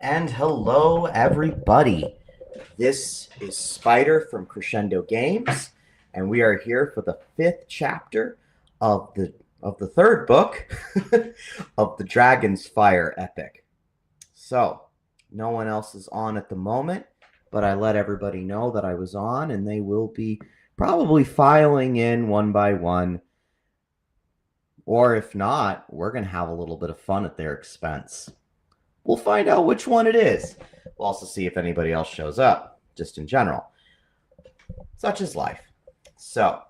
And hello, everybody. This is Spider from Crescendo Games, and we are here for the fifth chapter of the third book of the Dragon's Fire epic. So, no one else is on at the moment, but I let everybody know that I was on, and they will be probably filing in one by one. Or if not, we're going to have a little bit of fun at their expense. We'll find out which one it is. We'll also see if anybody else shows up, just in general. Such is life. So,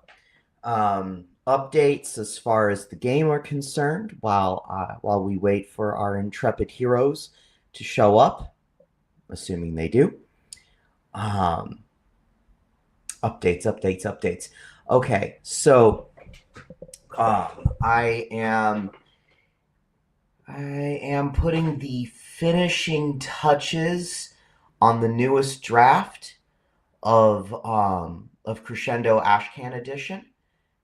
updates as far as the game are concerned, while we wait for our intrepid heroes to show up, assuming they do. Updates. Okay, so I am putting the finishing touches on the newest draft of Crescendo Ashcan Edition.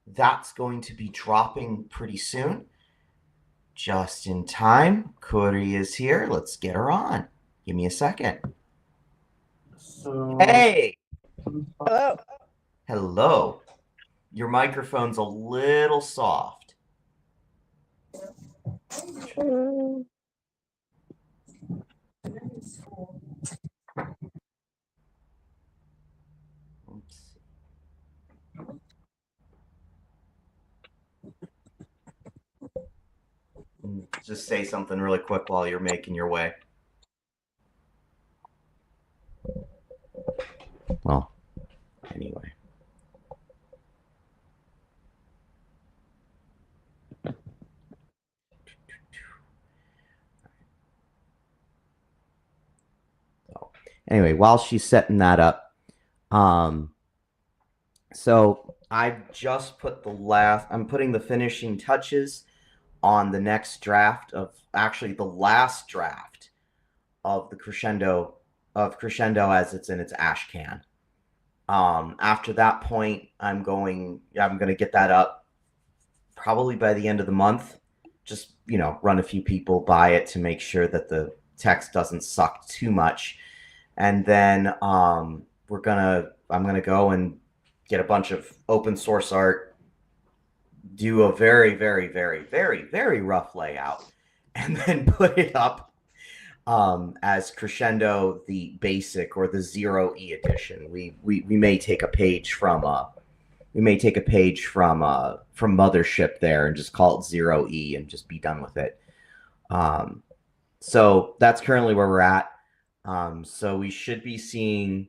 That's going to be dropping pretty soon. Just in time. Kuri is here. Let's get her on. Give me a second. Hey! Hello. Hello. Your microphone's a little soft. Oops. Just say something really quick while you're making your way. Well, anyway. Anyway, while she's setting that up, so I've just put I'm putting the finishing touches on the next draft of actually the last draft of the Crescendo as it's in its ash can. After that point, I'm going to get that up probably by the end of the month. Just run a few people by it to make sure that the text doesn't suck too much, and then I'm gonna go and get a bunch of open source art, do a very, very, very, very, very rough layout, and then put it up as Crescendo the basic or the 0E edition. We may take a page from Mothership there and just call it 0E and just be done with it. So that's currently where we're at. So we should be seeing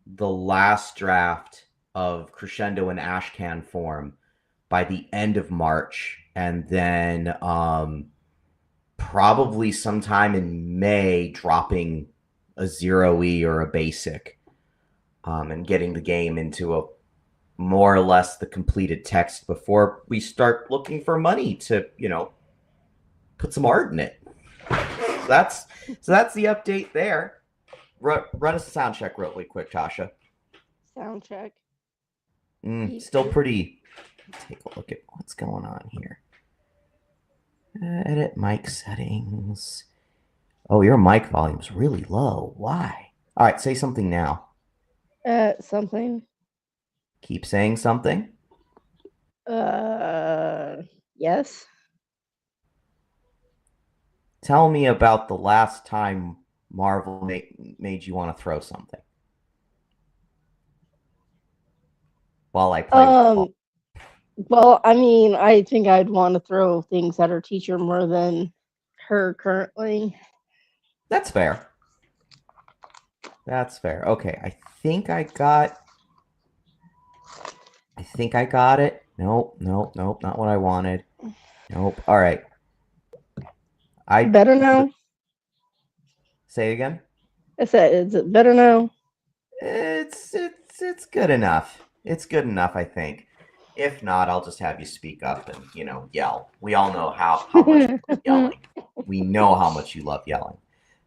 the last draft of Crescendo in Ashcan form by the end of March, and then probably sometime in May dropping a 0E or a basic, and getting the game into a more or less the completed text before we start looking for money to put some art in it. So that's the update there. Run us a sound check really quick, Tasha. Sound check. Still pretty. Take a look at what's going on here. Edit mic settings. Oh, your mic volume's really low. Why? All right, say something now. Something. Keep saying something. Yes. Tell me about the last time Marvel made you want to throw something. While I play. Well, I mean, I think I'd want to throw things at her teacher more than her currently. That's fair. That's fair. Okay, I think I got it. Nope, not what I wanted. Nope. All right. Better now? Say it again? I said, is it better now? It's good enough. It's good enough, I think. If not, I'll just have you speak up and, yell. We all know how much you love yelling. We know how much you love yelling.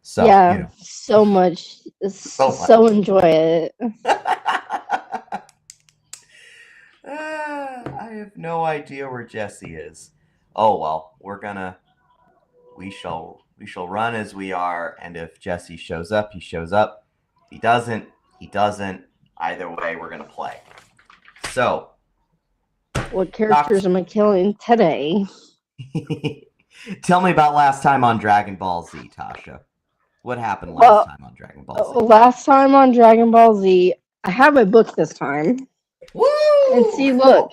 So, yeah, so much. So enjoy it. I have no idea where Jesse is. Oh well, we shall run as we are, and if Jesse shows up, he shows up. If he doesn't, he doesn't. Either way, we're gonna play. So, What characters am I killing today? tell me about last time on Dragon Ball Z, Tasha. What happened last time on Dragon Ball Z? Last time on Dragon Ball Z, I have my book this time. Woo! And see, look,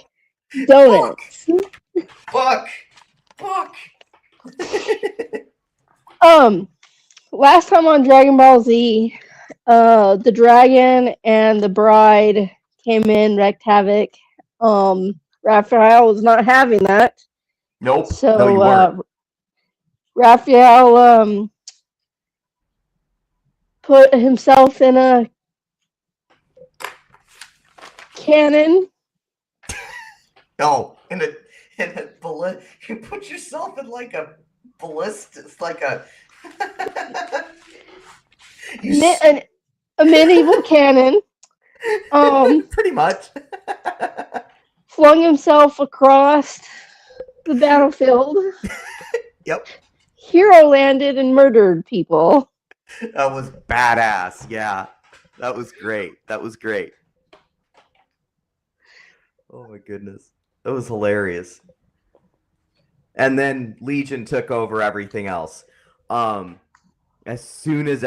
donuts. Book. Last time on Dragon Ball Z, the dragon and the bride came in, wreaked havoc. Raphael was not having that. Nope. So no, you weren't. Raphael put himself in a cannon. No, in a ballistic. You put yourself in like a ballistic. It's like a. A medieval cannon. Pretty much. Flung himself across the battlefield. Yep. Hero landed and murdered people. That was badass. Yeah, that was great. Oh my goodness, that was hilarious. And then Legion took over everything else. As soon as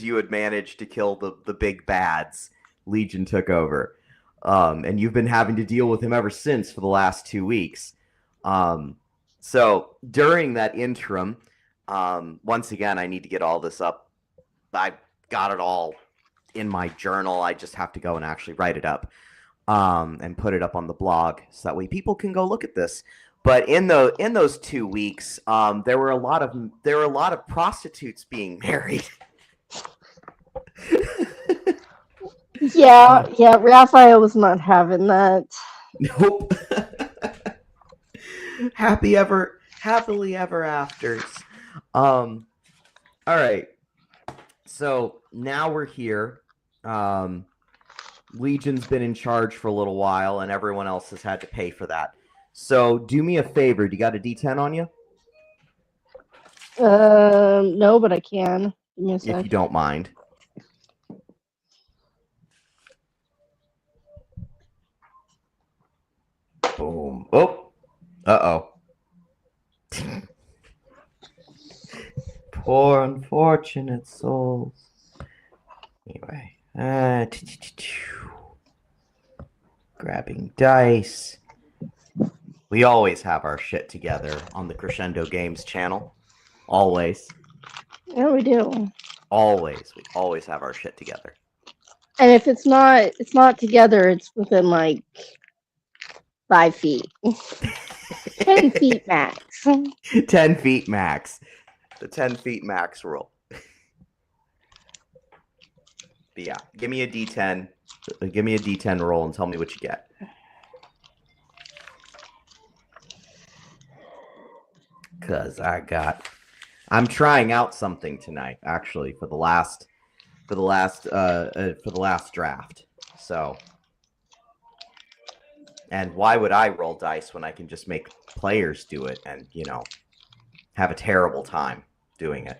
you had managed to kill the big bads, Legion took over. And you've been having to deal with him ever since for the last 2 weeks. So during that interim, once again, I need to get all this up. I got it all in my journal. I just have to go and actually write it up, and put it up on the blog so that way people can go look at this. But in those 2 weeks, there were a lot of prostitutes being married. Yeah, Raphael was not having that. Nope. Happily ever afters. All right. So now we're here. Legion's been in charge for a little while, and everyone else has had to pay for that. So do me a favor. Do you got a D10 on you? No, but I can. Give me a sec. If you don't mind. Boom. Oh. Uh-oh. Poor unfortunate souls. Anyway. Grabbing dice. We always have our shit together on the Crescendo Games channel. Always. Yeah, we do. Always. We always have our shit together. And if it's not together, it's within like 5 feet. 10 feet max. 10 feet max. The 10 feet max rule. But yeah, give me a D10. Give me a D10 roll and tell me what you get. Cause I'm trying out something tonight, actually, for the last draft. So, and why would I roll dice when I can just make players do it and, have a terrible time doing it?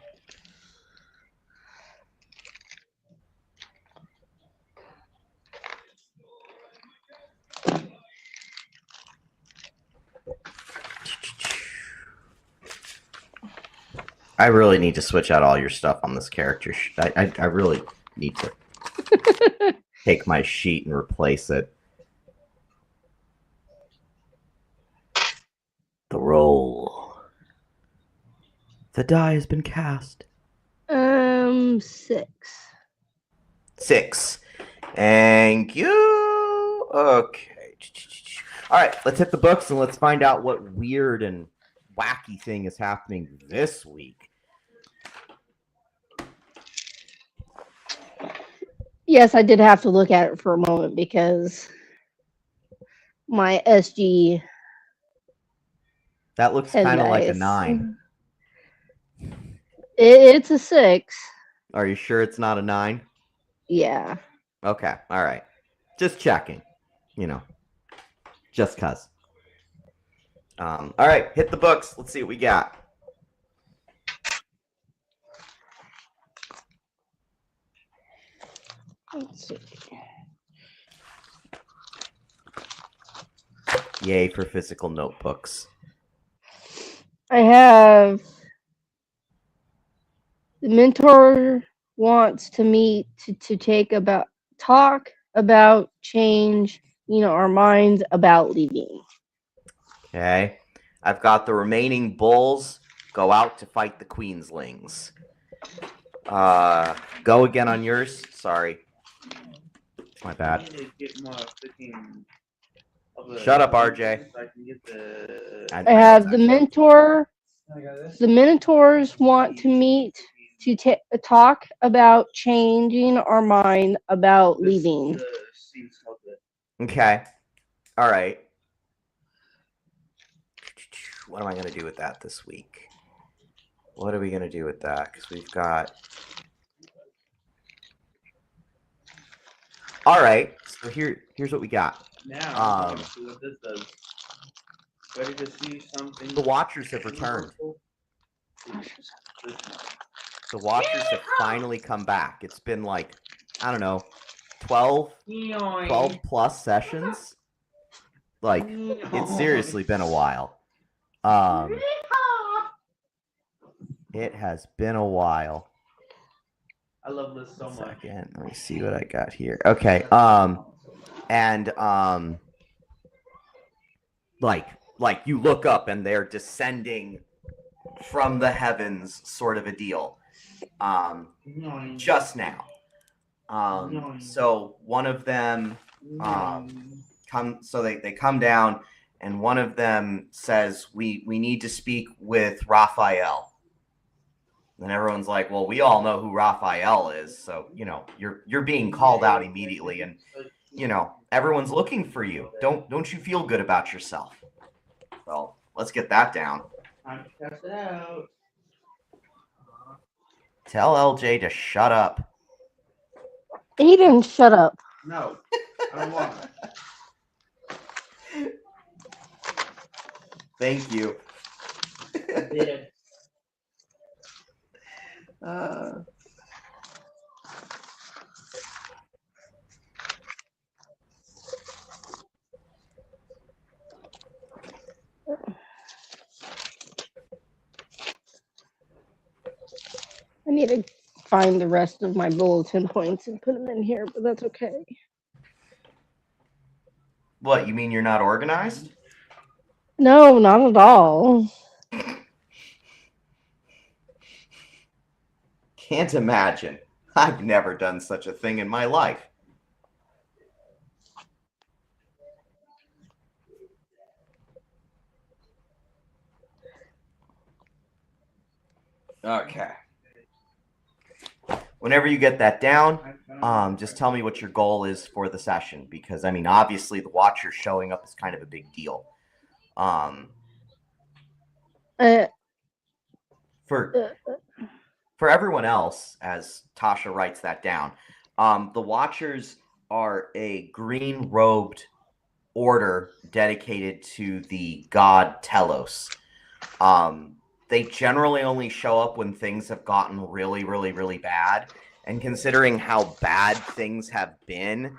I really need to switch out all your stuff on this character. I really need to take my sheet and replace it. The roll. The die has been cast. 6. 6. Thank you. Okay. All right, let's hit the books and let's find out what weird and wacky thing is happening this week. Yes, I did have to look at it for a moment because my SG. That looks kind of like a 9. It's a 6. Are you sure it's not a 9? Yeah. Okay. All right. Just checking. Just cuz. All right. Hit the books. Let's see what we got. Let's see. Yay for physical notebooks. I have the mentor wants to meet to talk about change, our minds about leaving. Okay. I've got the remaining bulls go out to fight the queenslings. Go again on yours. Sorry. My bad. Shut up, RJ. I have the mentor. The Minotaurs want to meet to talk about changing our mind about leaving. Okay. All right. What am I going to do with that this week? What are we going to do with that? Because we've got... All right. So here's what we got. Now, what this does. Ready to see something? The Watchers have returned. The Watchers have finally come back. It's been like, I don't know, 12 plus sessions. Like, it's seriously been a while. It has been a while. I love this so much. Second, let me see what I got here. Okay. Like you look up and they're descending from the heavens, sort of a deal. Just now. So one of them they come down, and one of them says, we need to speak with Raphael. And everyone's like, well, we all know who Raphael is, so you're being called out immediately, and everyone's looking for you. Don't you feel good about yourself? Well, let's get that down. Time to test it out. Tell LJ to shut up. Aiden, shut up. No, I don't want it. Thank you. Yeah. I need to find the rest of my bulletin points and put them in here, but that's okay. What, you mean you're not organized? No, not at all. Can't imagine. I've never done such a thing in my life. Okay. Whenever you get that down, just tell me what your goal is for the session, because obviously the Watcher showing up is kind of a big deal. For everyone else, as Tasha writes that down, the Watchers are a green-robed order dedicated to the god Telos. They generally only show up when things have gotten really, really, really bad. And considering how bad things have been,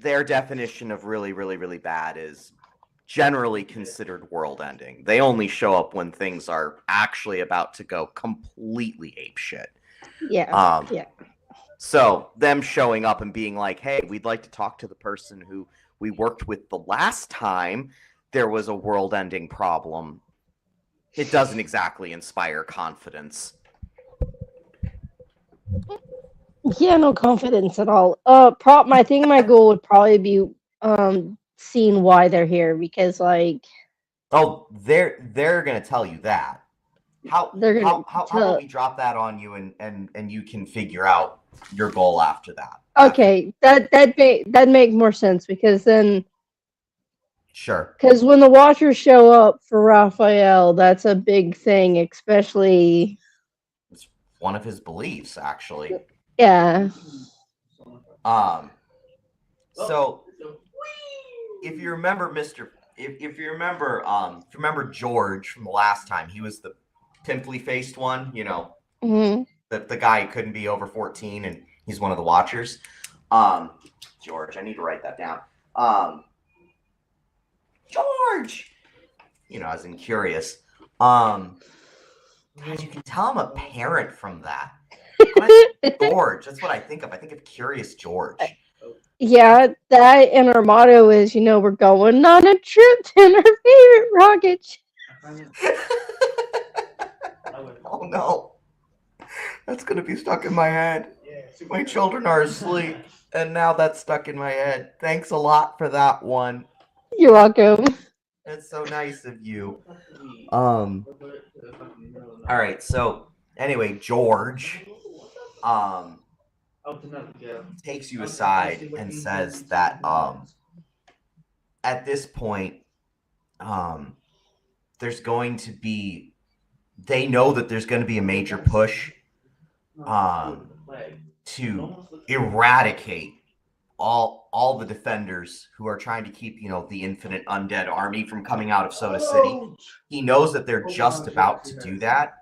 their definition of really, really, really bad is generally considered world-ending. They only show up when things are actually about to go completely apeshit. Yeah. So them showing up and being like, hey, we'd like to talk to the person who we worked with the last time there was a world-ending problem. It doesn't exactly inspire confidence. Yeah, no confidence at all. I think my goal would probably be seeing why they're here, because oh, they're gonna tell you that. How about we drop that on you and you can figure out your goal after that. Okay, that'd make more sense, because then sure. Because when the Watchers show up for Raphael, that's a big thing, especially. It's one of his beliefs, actually. Yeah. So if you remember if you remember George from the last time, he was the pimply faced one, Mm-hmm. the guy who couldn't be over 14, and He's one of the watchers. George, I need to write that down. George, as in curious. God, you can tell I'm a parent from that. George, that's what I think of. I think of Curious George. Yeah, that and our motto is, we're going on a trip in our favorite rocket ship. Oh no. That's going to be stuck in my head. My children are asleep, and now that's stuck in my head. Thanks a lot for that one. You're welcome. That's so nice of you. All right, so anyway, George takes you aside and says that at this point there's going to be, they know that there's going to be a major push to eradicate all the defenders who are trying to keep the infinite undead army from coming out of Soda City. He knows that they're just about to do that,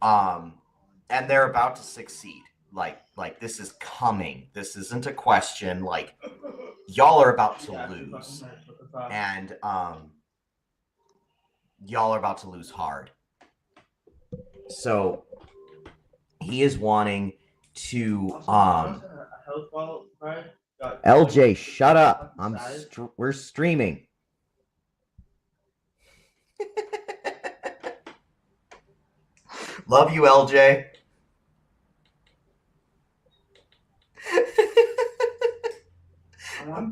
and they're about to succeed. Like this is coming. This isn't a question. Like, y'all are about to lose, and y'all are about to lose hard. So he is wanting to LJ, shut up. We're streaming. Love you, LJ. I'm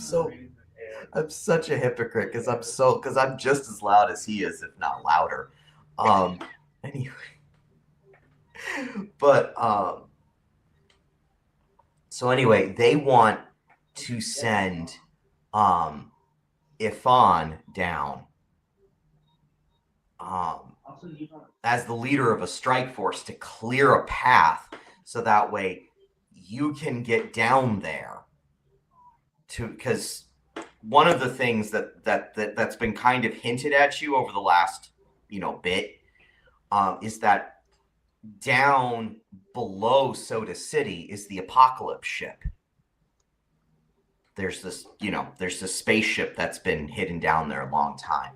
such a hypocrite because I'm just as loud as he is, if not louder. Anyway. But so anyway, they want to send Ifan down as the leader of a strike force to clear a path, so that way you can get down there. Because one of the things that's been kind of hinted at you over the last bit is that down below Soda City is the Apocalypse ship. There's this spaceship that's been hidden down there a long time.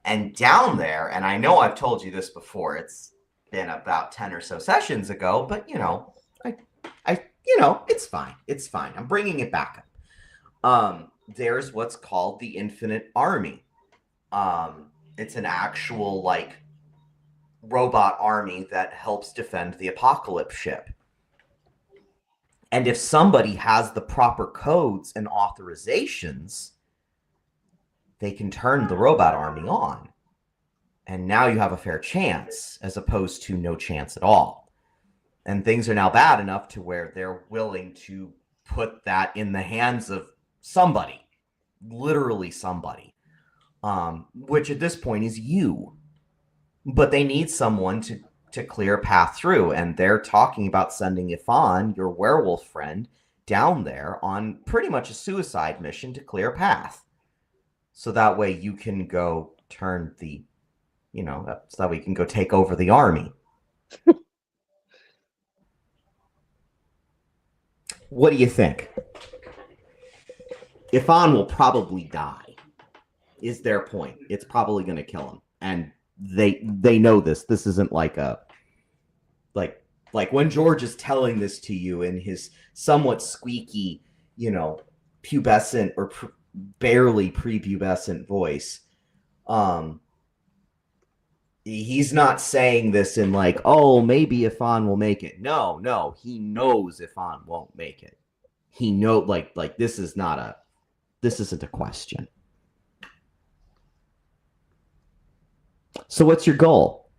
And down there, and I know I've told you this before, it's been about 10 or so sessions ago, but it's fine. It's fine. I'm bringing it back up. There's what's called the Infinite Army. It's an actual robot army that helps defend the Apocalypse ship. And if somebody has the proper codes and authorizations, they can turn the robot army on. And now you have a fair chance, as opposed to no chance at all. And things are now bad enough to where they're willing to put that in the hands of somebody, literally somebody, which at this point is you. But they need someone to clear a path through, and they're talking about sending Ifan, your werewolf friend, down there on pretty much a suicide mission to clear a path. So that way you can go turn the, so that way you can go take over the army. What do you think? Ifan will probably die, is their point. It's probably going to kill him. And they know this. This isn't like when George is telling this to you in his somewhat squeaky, pubescent or barely prepubescent voice. He's not saying this in oh, maybe Ifan will make it. No, he knows Ifan won't make it. He knows this isn't a question. So what's your goal?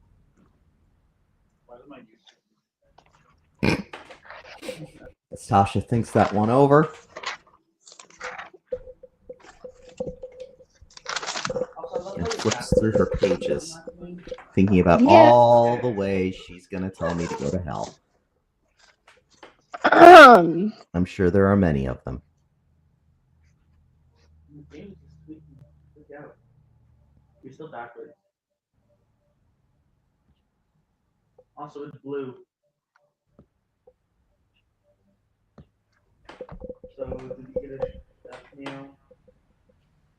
Tasha thinks that one over. And flips through her pages, thinking about all the ways she's going to tell me to go to hell. I'm sure there are many of them. You're still backwards. Also, it's blue. get a Stephanie.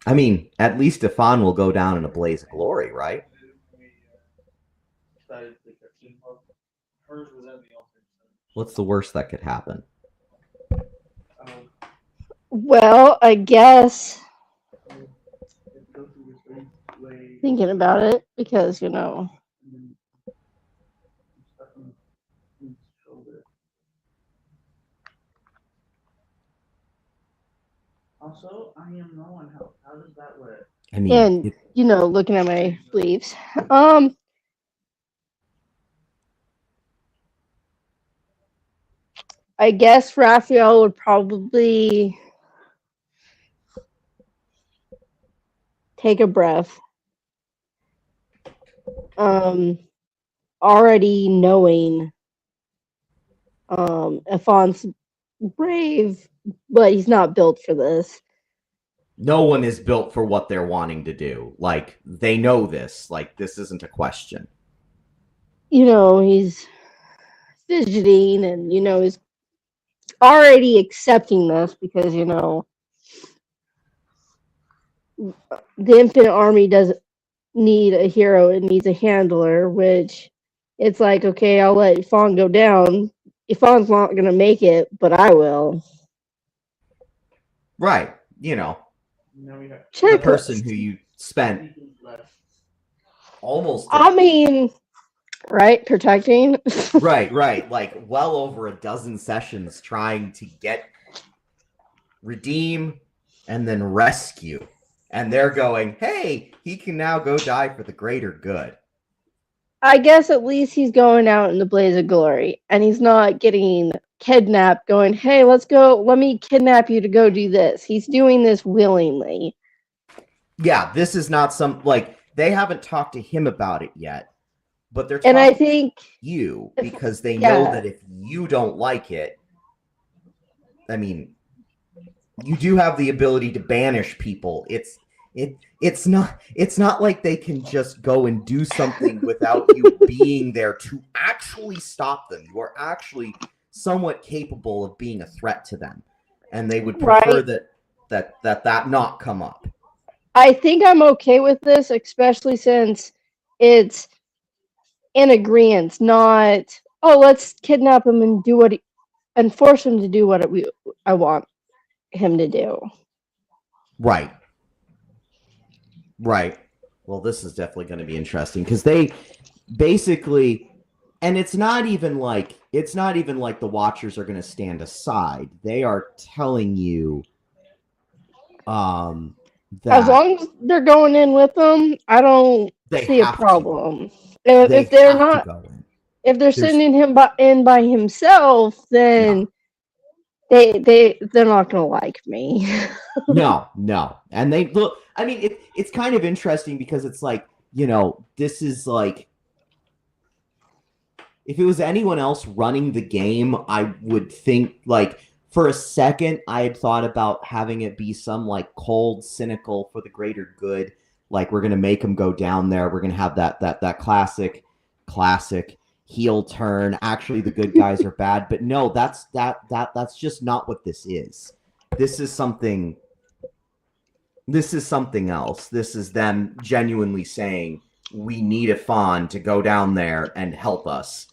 I mean, at least Stefan will go down in a blaze of glory, right? Hers was at the altar. What's the worst that could happen? Well, I guess thinking about it because Also, I am no one help. How does that work? I mean, and looking at my sleeves. I guess Raphael would probably take a breath. Already knowing Afon's brave, but he's not built for this. no one is built for what they're wanting to do. Like, they know this. Like, this isn't a question. He's fidgeting and, he's already accepting this because, the Infinite Army doesn't need a hero, it needs a handler, which it's like, okay, I'll let Fawn go down. Fawn's not going to make it, but I will. Right. Check the person who you spent almost right, protecting. right, like well over a dozen sessions trying to redeem and then rescue, and they're going, hey, he can now go die for the greater good. I guess at least he's going out in the blaze of glory and he's not getting kidnapped going, hey, let's go, let me kidnap you to go do this. He's doing this willingly. Yeah, this is not they haven't talked to him about it yet, but they're talking and I think you because they know that if you don't like it, I mean, you do have the ability to banish people. It's not like they can just go and do something without you being there to actually stop them. You are actually somewhat capable of being a threat to them, and they would prefer that not come up. I think I'm okay with this, especially since it's in agreement, not, oh, let's kidnap him and and force him to do what I want him to do. Right. Well, this is definitely going to be interesting because they basically, and it's not even like the Watchers are going to stand aside. They are telling you, that as long as they're going in with them, I don't see a problem. If they're not, if they're sending him in by himself, then they're not gonna like me. No, and they look. I mean, it's kind of interesting because it's like, this is like, if it was anyone else running the game, I would think, like, for a second, I had thought about having it be some, like, cold, cynical, for the greater good. Like, we're going to make him go down there. We're going to have that classic heel turn. Actually, the good guys are bad. But no, that's just not what this is. This is something else. This is them genuinely saying, we need a Fawn to go down there and help us.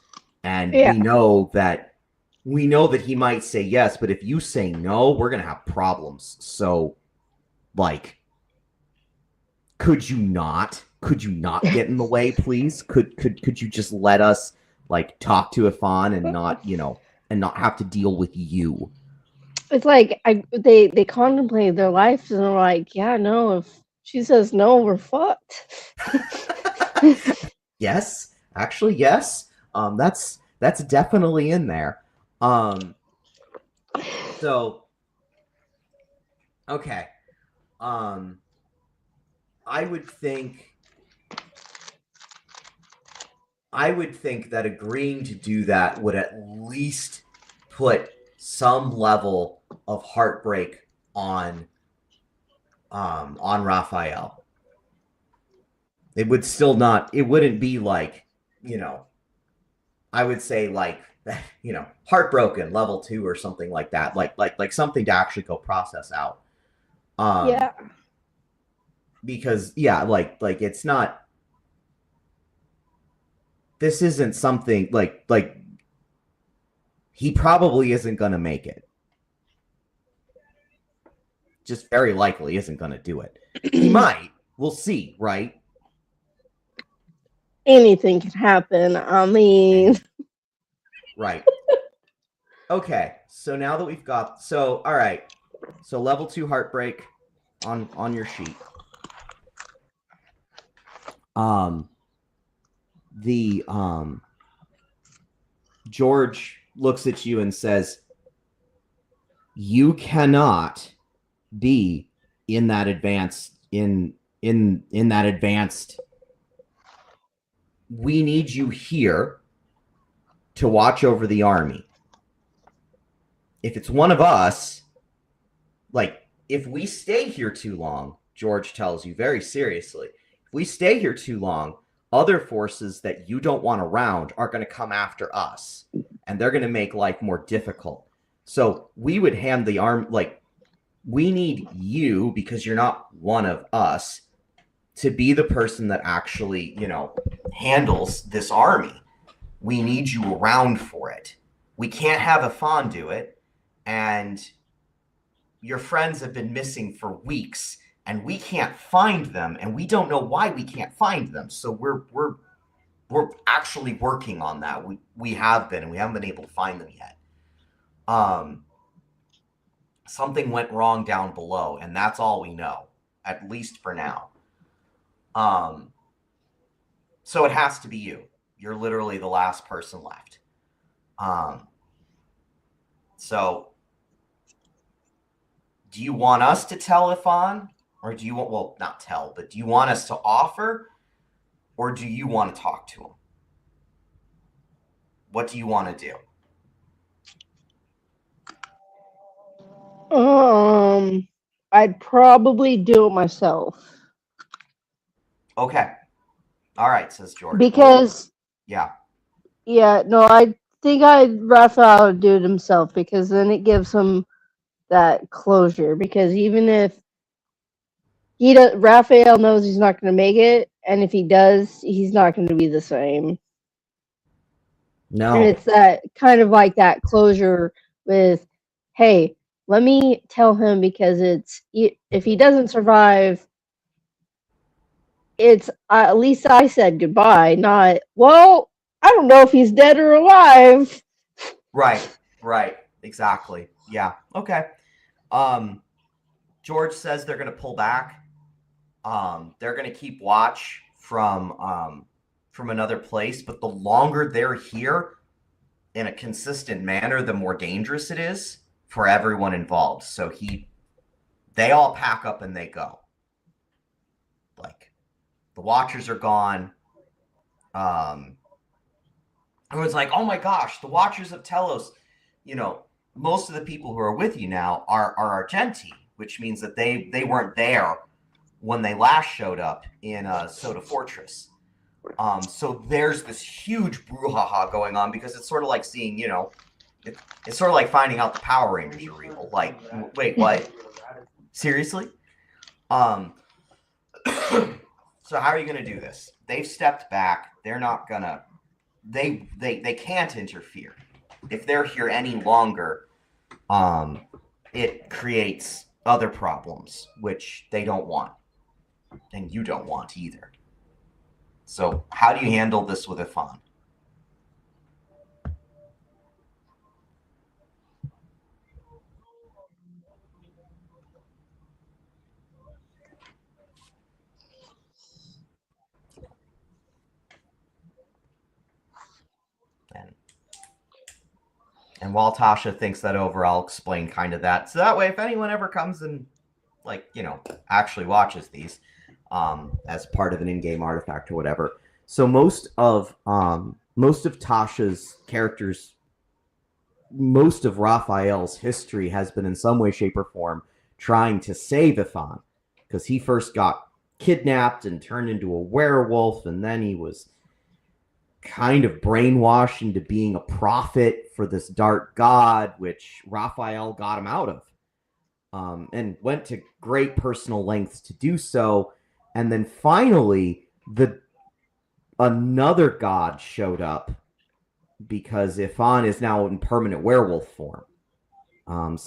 And we know that he might say yes, but if you say no, we're going to have problems. So, like, could you not get in the way, please? Could you just let us, like, talk to Ifan and not, and not have to deal with you? It's like they contemplate their lives and they're like, yeah, no, if she says no, we're fucked. Yes, actually, yes. That's definitely in there. So, okay. I would think that agreeing to do that would at least put some level of heartbreak on Raphael. It would still not. It wouldn't be like, I would say like heartbroken level 2 or something like that, like something to actually go process out. Yeah. Because like it's not. This isn't something like he probably isn't going to make it. Just very likely isn't going to do it. He might. We'll see, right? Anything can happen. I mean, right. Okay, so now that we've got all right. So level 2 heartbreak on your sheet. George looks at you and says, "You cannot be in that advanced in that advanced. We need you here to watch over the army. If it's one of us, like if we stay here too long," George tells you very seriously, "if we stay here too long, other forces that you don't want around are going to come after us, and they're going to make life more difficult. So we would hand the arm, like, we need you, because you're not one of us, to be the person that actually, handles this army. We need you around for it. We can't have Afan do it, and your friends have been missing for weeks, and we can't find them, and we don't know why we can't find them. So we're actually working on that. We have been, and we haven't been able to find them yet. Something went wrong down below, and that's all we know, at least for now. So it has to be you. You're literally the last person left. So do you want us to tell Afan? Or do you want, well, not tell, but do you want us to offer? Or do you want to talk to him? What do you want to do? I'd probably do it myself. Okay. All right, says George. Because yeah, no, I think Raphael would do it himself, because then it gives him that closure. Because even if Raphael knows he's not going to make it, and if he does, he's not going to be the same. No. And it's that kind of like that closure with, hey, let me tell him, because if he doesn't survive, it's at least I said goodbye, not, well, I don't know if he's dead or alive. Right, exactly. Yeah, okay. George says they're going to pull back. They're going to keep watch from another place, but the longer they're here in a consistent manner, the more dangerous it is for everyone involved. So they all pack up and they go. Like, the Watchers are gone. Everyone's like, oh my gosh, the Watchers of Telos. Most of the people who are with you now are Argenti, which means that they weren't there when they last showed up in Soda Fortress. So there's this huge brouhaha going on, because it's sort of like seeing, it's sort of like finding out the Power Rangers are real. Like, wait, what? Seriously? So how are you going to do this? They've stepped back. They're not going to... They can't interfere. If they're here any longer, it creates other problems, which they don't want. And you don't want either. So how do you handle this with Afan? And while Tasha thinks that over, I'll explain kind of that. So that way, if anyone ever comes and, actually watches these as part of an in-game artifact or whatever. So most of Tasha's characters, most of Raphael's history has been in some way, shape, or form trying to save Afan, because he first got kidnapped and turned into a werewolf, and then he was kind of brainwashed into being a prophet for this dark god, which Raphael got him out of, and went to great personal lengths to do so. And then finally, another god showed up because Ifan is now in permanent werewolf form. An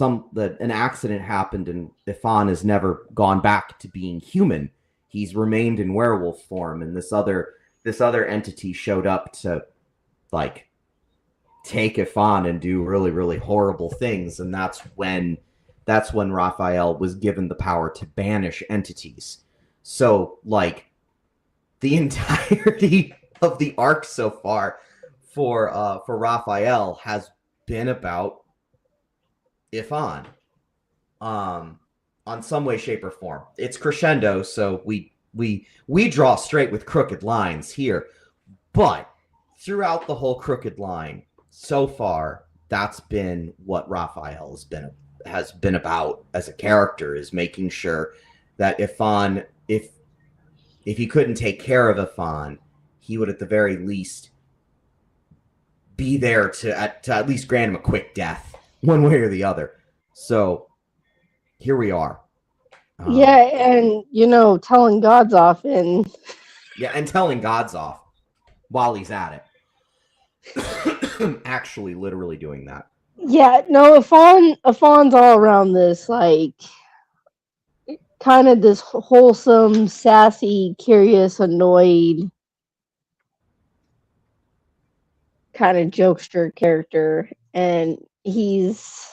accident happened, and Ifan has never gone back to being human. He's remained in werewolf form, and this other entity showed up to like take Ifan and do really, really horrible things. And that's when Raphael was given the power to banish entities. So like the entirety of the arc so far for Raphael has been about Ifan, on some way, shape, or form. It's crescendo, so we draw straight with crooked lines here, but throughout the whole crooked line so far, that's been what Raphael has been about as a character, is making sure that Ifan, if he couldn't take care of Ifan, he would at the very least be there to at least grant him a quick death, one way or the other. So here we are. Yeah, and telling gods off, and telling gods off while he's at it. Actually, literally doing that. Yeah, no, Ifan's all around this, like, kind of this wholesome, sassy, curious, annoyed kind of jokester character, and he's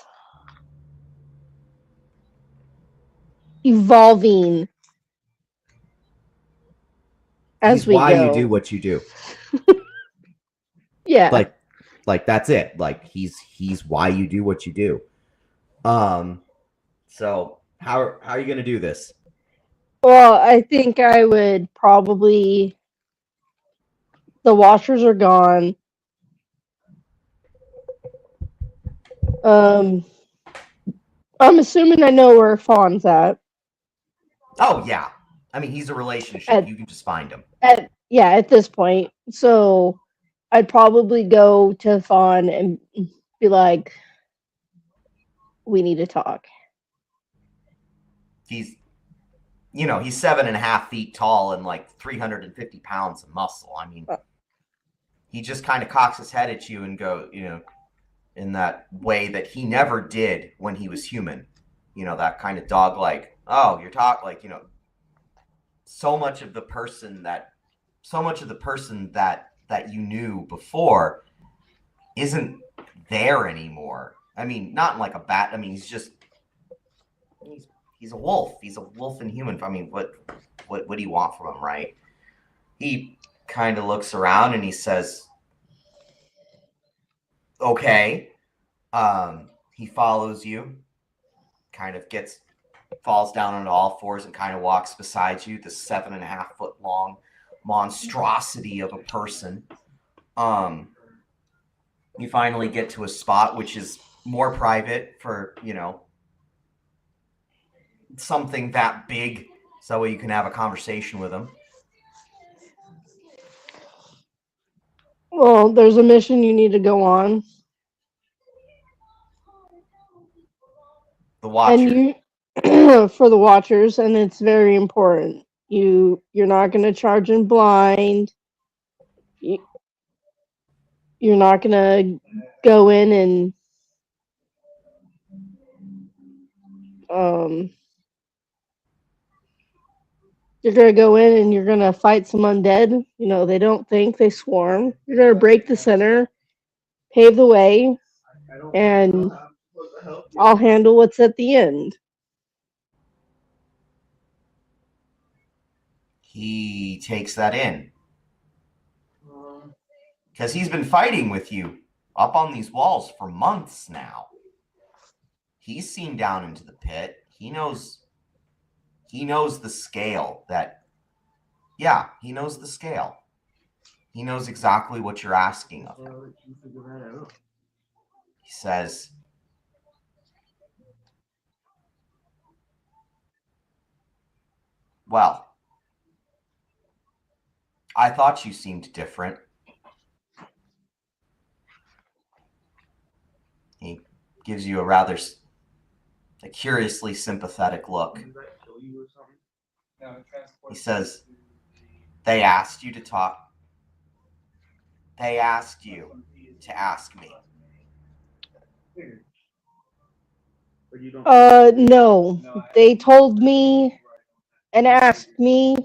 evolving as we go. He's why you do what you do. Yeah. Like that's it. Like he's why you do what you do. So how are you gonna do this? Well, I think I would probably. The Watchers are gone. I'm assuming I know where Fawn's at. Oh yeah, I mean he's a relationship. You can just find him. At this point, so I'd probably go to Fawn and be like, "We need to talk." He's 7.5 feet tall and like 350 pounds of muscle. I mean, he just kind of cocks his head at you and go, in that way that he never did when he was human. That kind of dog like, oh, you're talking like, so much of the person that you knew before isn't there anymore. I mean, not in like a bat. I mean, he's a wolf. He's a wolf and human. I mean, what do you want from him, right? He kind of looks around and he says, okay. He follows you, kind of falls down on all fours and kind of walks beside you, the 7.5 foot long monstrosity of a person. You finally get to a spot which is more private for, something that big, so you can have a conversation with him. Well, there's a mission you need to go on. The Watcher. And you for the Watchers, and it's very important. You're not going to charge in blind. You're not going to go in and you're going to go in and you're going to fight some undead. They don't think, they swarm. You're going to break the center, pave the way, and I'll handle what's at the end. He takes that in. Because he's been fighting with you up on these walls for months now. He's seen down into the pit. He knows the scale that, he knows the scale. He knows exactly what you're asking of him. He says, well, I thought you seemed different. gives you a rather a curiously sympathetic look. He says, they asked you to talk. They asked you to ask me. No. They told me and asked me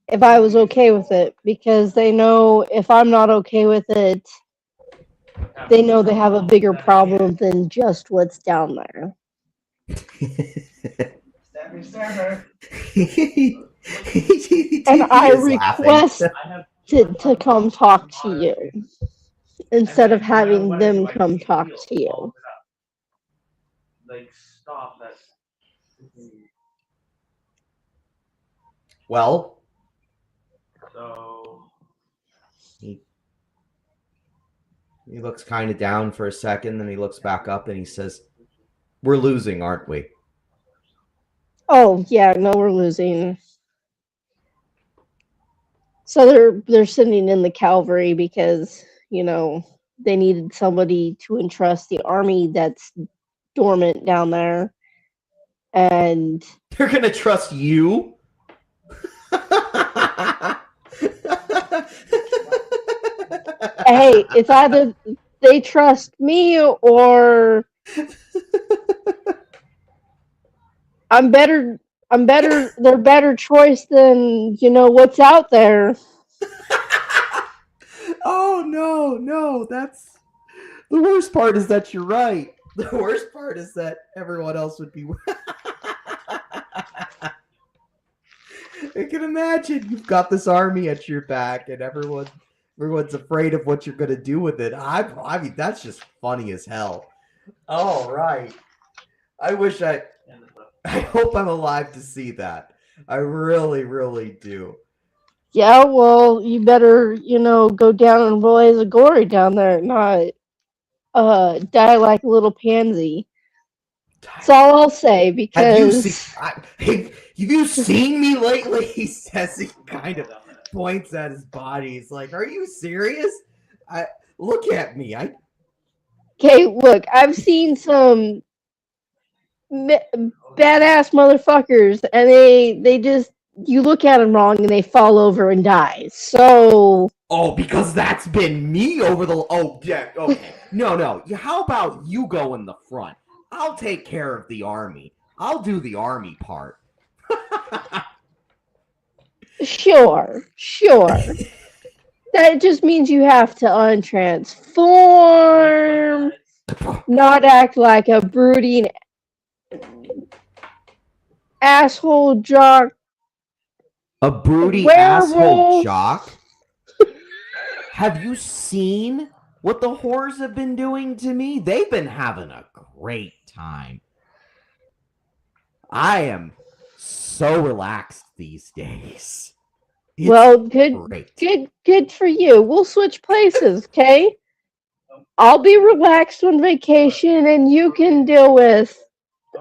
if I was okay with it, because they know if I'm not okay with it, they know they have a bigger problem than just what's down there. And I request to come talk to you instead of having them come talk to you. Like, stop that. Well, so he looks kind of down for a second, then he looks back up and he says, we're losing, aren't we? Oh, yeah, no, we're losing. So they're sending in the cavalry because, they needed somebody to entrust the army that's dormant down there. And they're going to trust you? Hey, it's either they trust me or they're better choice than, what's out there. Oh, no, that's the worst part is that you're right. The worst part is that everyone else would be. I can imagine you've got this army at your back and everyone's afraid of what you're going to do with it. I mean, that's just funny as hell. All right. I hope I'm alive to see that. I really, really do. Yeah, well, you better, go down and roll as a gory down there, not die like a little pansy. That's all I'll say, because... Have you seen me lately? He says, he kind of points at his body. He's like, are you serious? Look at me. Okay, look, I've seen some badass motherfuckers, and they just, you look at them wrong and they fall over and die. So... Oh, because that's been me over the... Oh, yeah, okay. No. How about you go in the front? I'll take care of the army. I'll do the army part. Sure. That just means you have to untransform, not act like a brooding asshole jock. A broody asshole jock? Have you seen what the whores have been doing to me? They've been having a great time. I am so relaxed these days. It's good for you. We'll switch places, okay? I'll be relaxed on vacation and you can deal with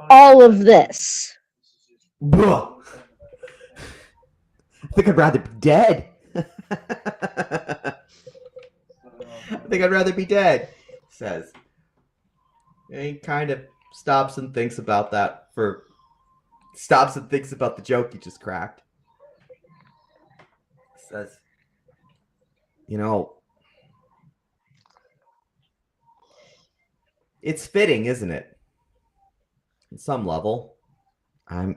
all of this. I think I'd rather be dead. I think I'd rather be dead, says. And he kind of stops and thinks about the joke he just cracked. Says, it's fitting, isn't it? On some level. I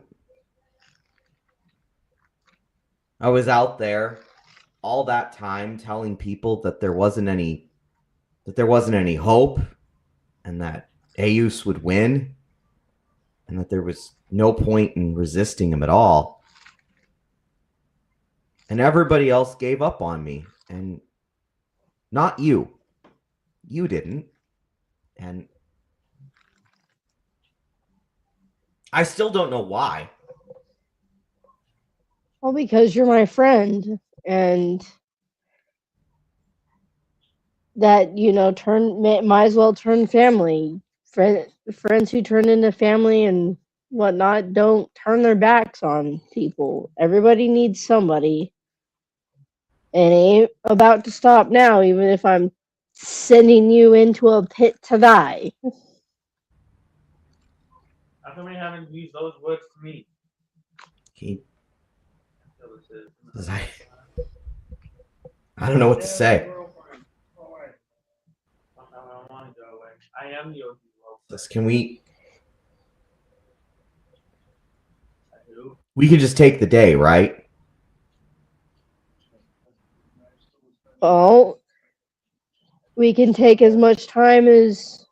was out there all that time telling people that there wasn't any hope and that Ayus would win and that there was no point in resisting him at all. And everybody else gave up on me, and not you. You didn't. And I still don't know why. Well, because you're my friend, and that, might as well turn family. Friends who turn into family and whatnot don't turn their backs on people. Everybody needs somebody. And it ain't about to stop now, even if I'm sending you into a pit to die. come you haven't used those words to me? I don't know what to say. I am the OG. Just, can we could just take the day, right? Well, we can take as much time as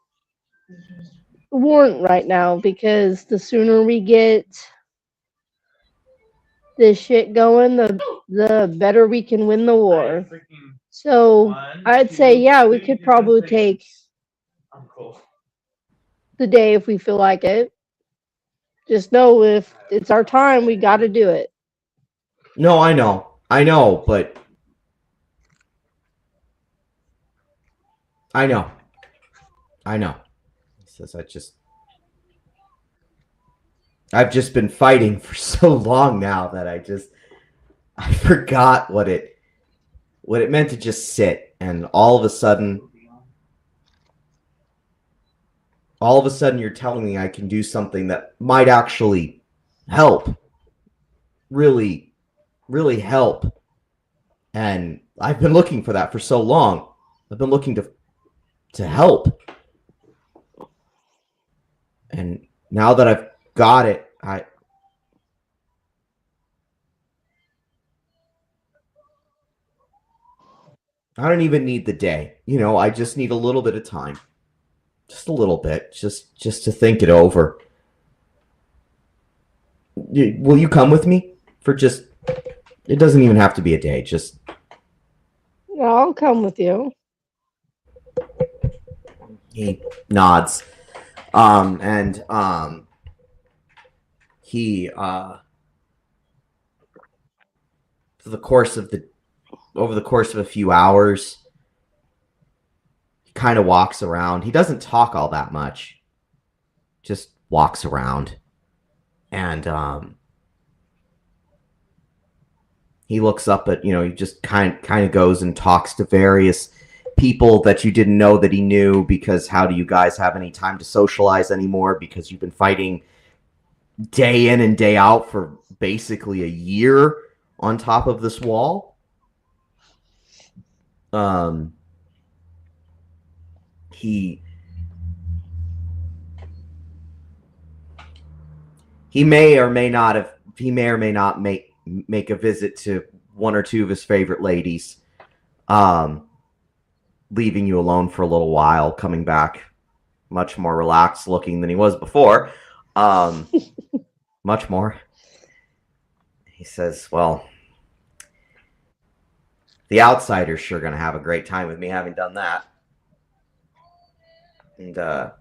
warrant right now, because the sooner we get this shit going, the better we can win the war. So I'd say, yeah, we could probably take the day if we feel like it. Just know if it's our time, we got to do it. No, I know, but I know. He says, I've just been fighting for so long now that I forgot what it meant to just sit, and all of a sudden you're telling me I can do something that might actually help. Really, really help. And I've been looking for that for so long. I've been looking to help. And now that I've got it, I don't even need the day. I just need a little bit of time. Just a little bit, just to think it over. Will you come with me for just? It doesn't even have to be a day. Just. I'll come with you. He nods, and he over the course of a few hours, he kind of walks around. He doesn't talk all that much. Just walks around. And he looks up at, he just kind of goes and talks to various people that you didn't know that he knew, because how do you guys have any time to socialize anymore? Because you've been fighting day in and day out for basically a year on top of this wall. He may or may not make a visit to one or two of his favorite ladies, leaving you alone for a little while, coming back much more relaxed looking than he was before. Much more. He says, well, the outsider's sure going to have a great time with me having done that. And the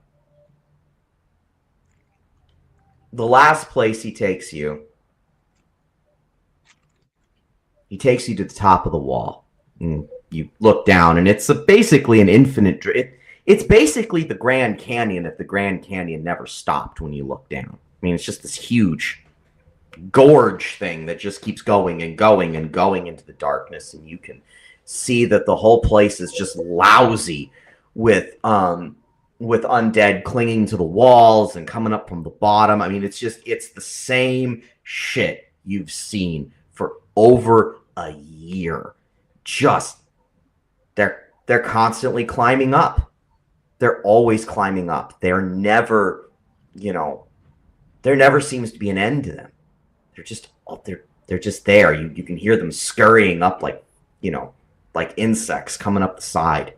last place he takes you to the top of the wall. And you look down, and it's basically an infinite. It's basically the Grand Canyon if the Grand Canyon never stopped when you look down. I mean, it's just this huge gorge thing that just keeps going and going and going into the darkness, and you can see that the whole place is just lousy with undead clinging to the walls and coming up from the bottom. I mean, it's the same shit you've seen for over a year. Just they're constantly climbing up. They're always climbing up. They're never, there never seems to be an end to them. They're just there. You can hear them scurrying up like insects coming up the side.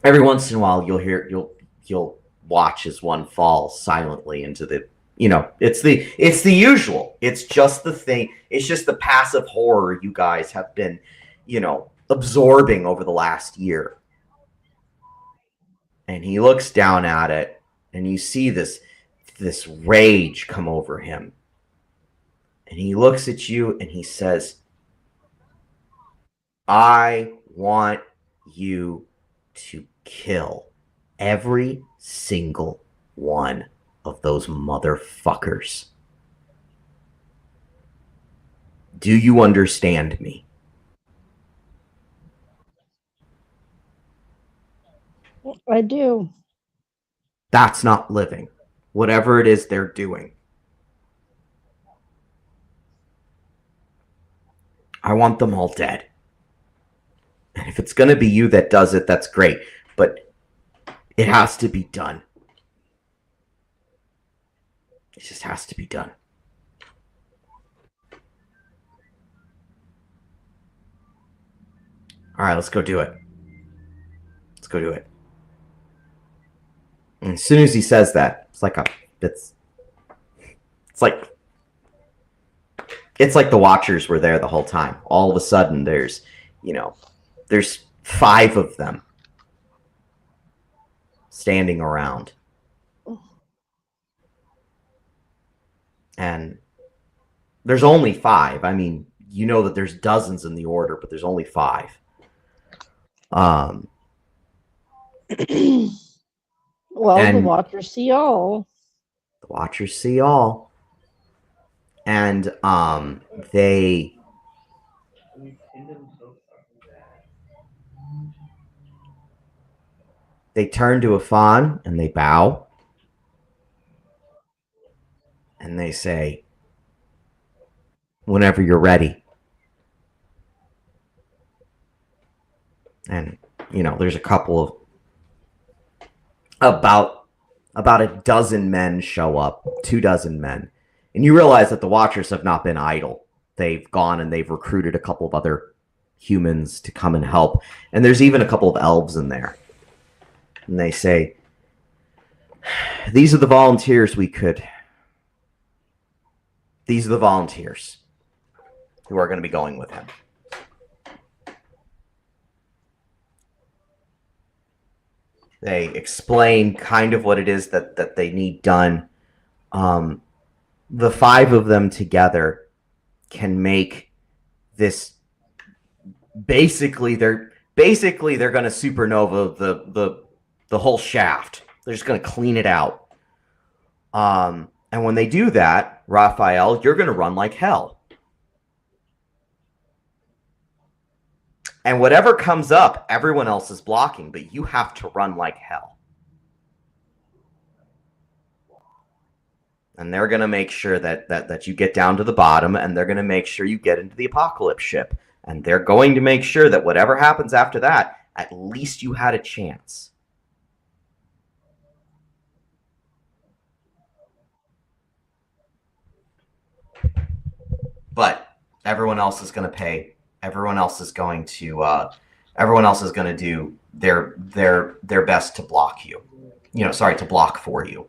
Every once in a while, you'll watch as one falls silently into the. It's the usual. It's just the thing. It's just the passive horror you guys have been, absorbing over the last year. And he looks down at it, and you see this rage come over him. And he looks at you and he says, I want you to kill every single one of those motherfuckers. Do you understand me? I do. That's not living. whatever it is they're doing. I want them all dead. And if it's going to be you that does it, that's great. But it has to be done. It just has to be done. All right, let's go do it. Let's go do it. And as soon as he says that, it's like the Watchers were there the whole time. All of a sudden, there's 5 of them standing around. And there's only 5. I mean, you know that there's dozens in the order, but there's only 5. Well, the Watchers see all. The Watchers see all. And they turn to Afan and they bow. And they say, whenever you're ready. And, there's a couple of about a dozen men show up, 24 men. And you realize that the Watchers have not been idle. They've gone and they've recruited a couple of other humans to come and help. And there's even a couple of elves in there. And they say, these are the volunteers These are the volunteers who are going to be going with him. They explain kind of what it is that they need done. The 5 of them together can make this. Basically, they're going to supernova the whole shaft. They're just going to clean it out. And when they do that, Raphael, you're going to run like hell. And whatever comes up, everyone else is blocking, but you have to run like hell. And they're going to make sure that you get down to the bottom, and they're going to make sure you get into the Apocalypse ship. And they're going to make sure that whatever happens after that, at least you had a chance. But everyone else is going to pay. Everyone else is going to do their best to block you. To block for you.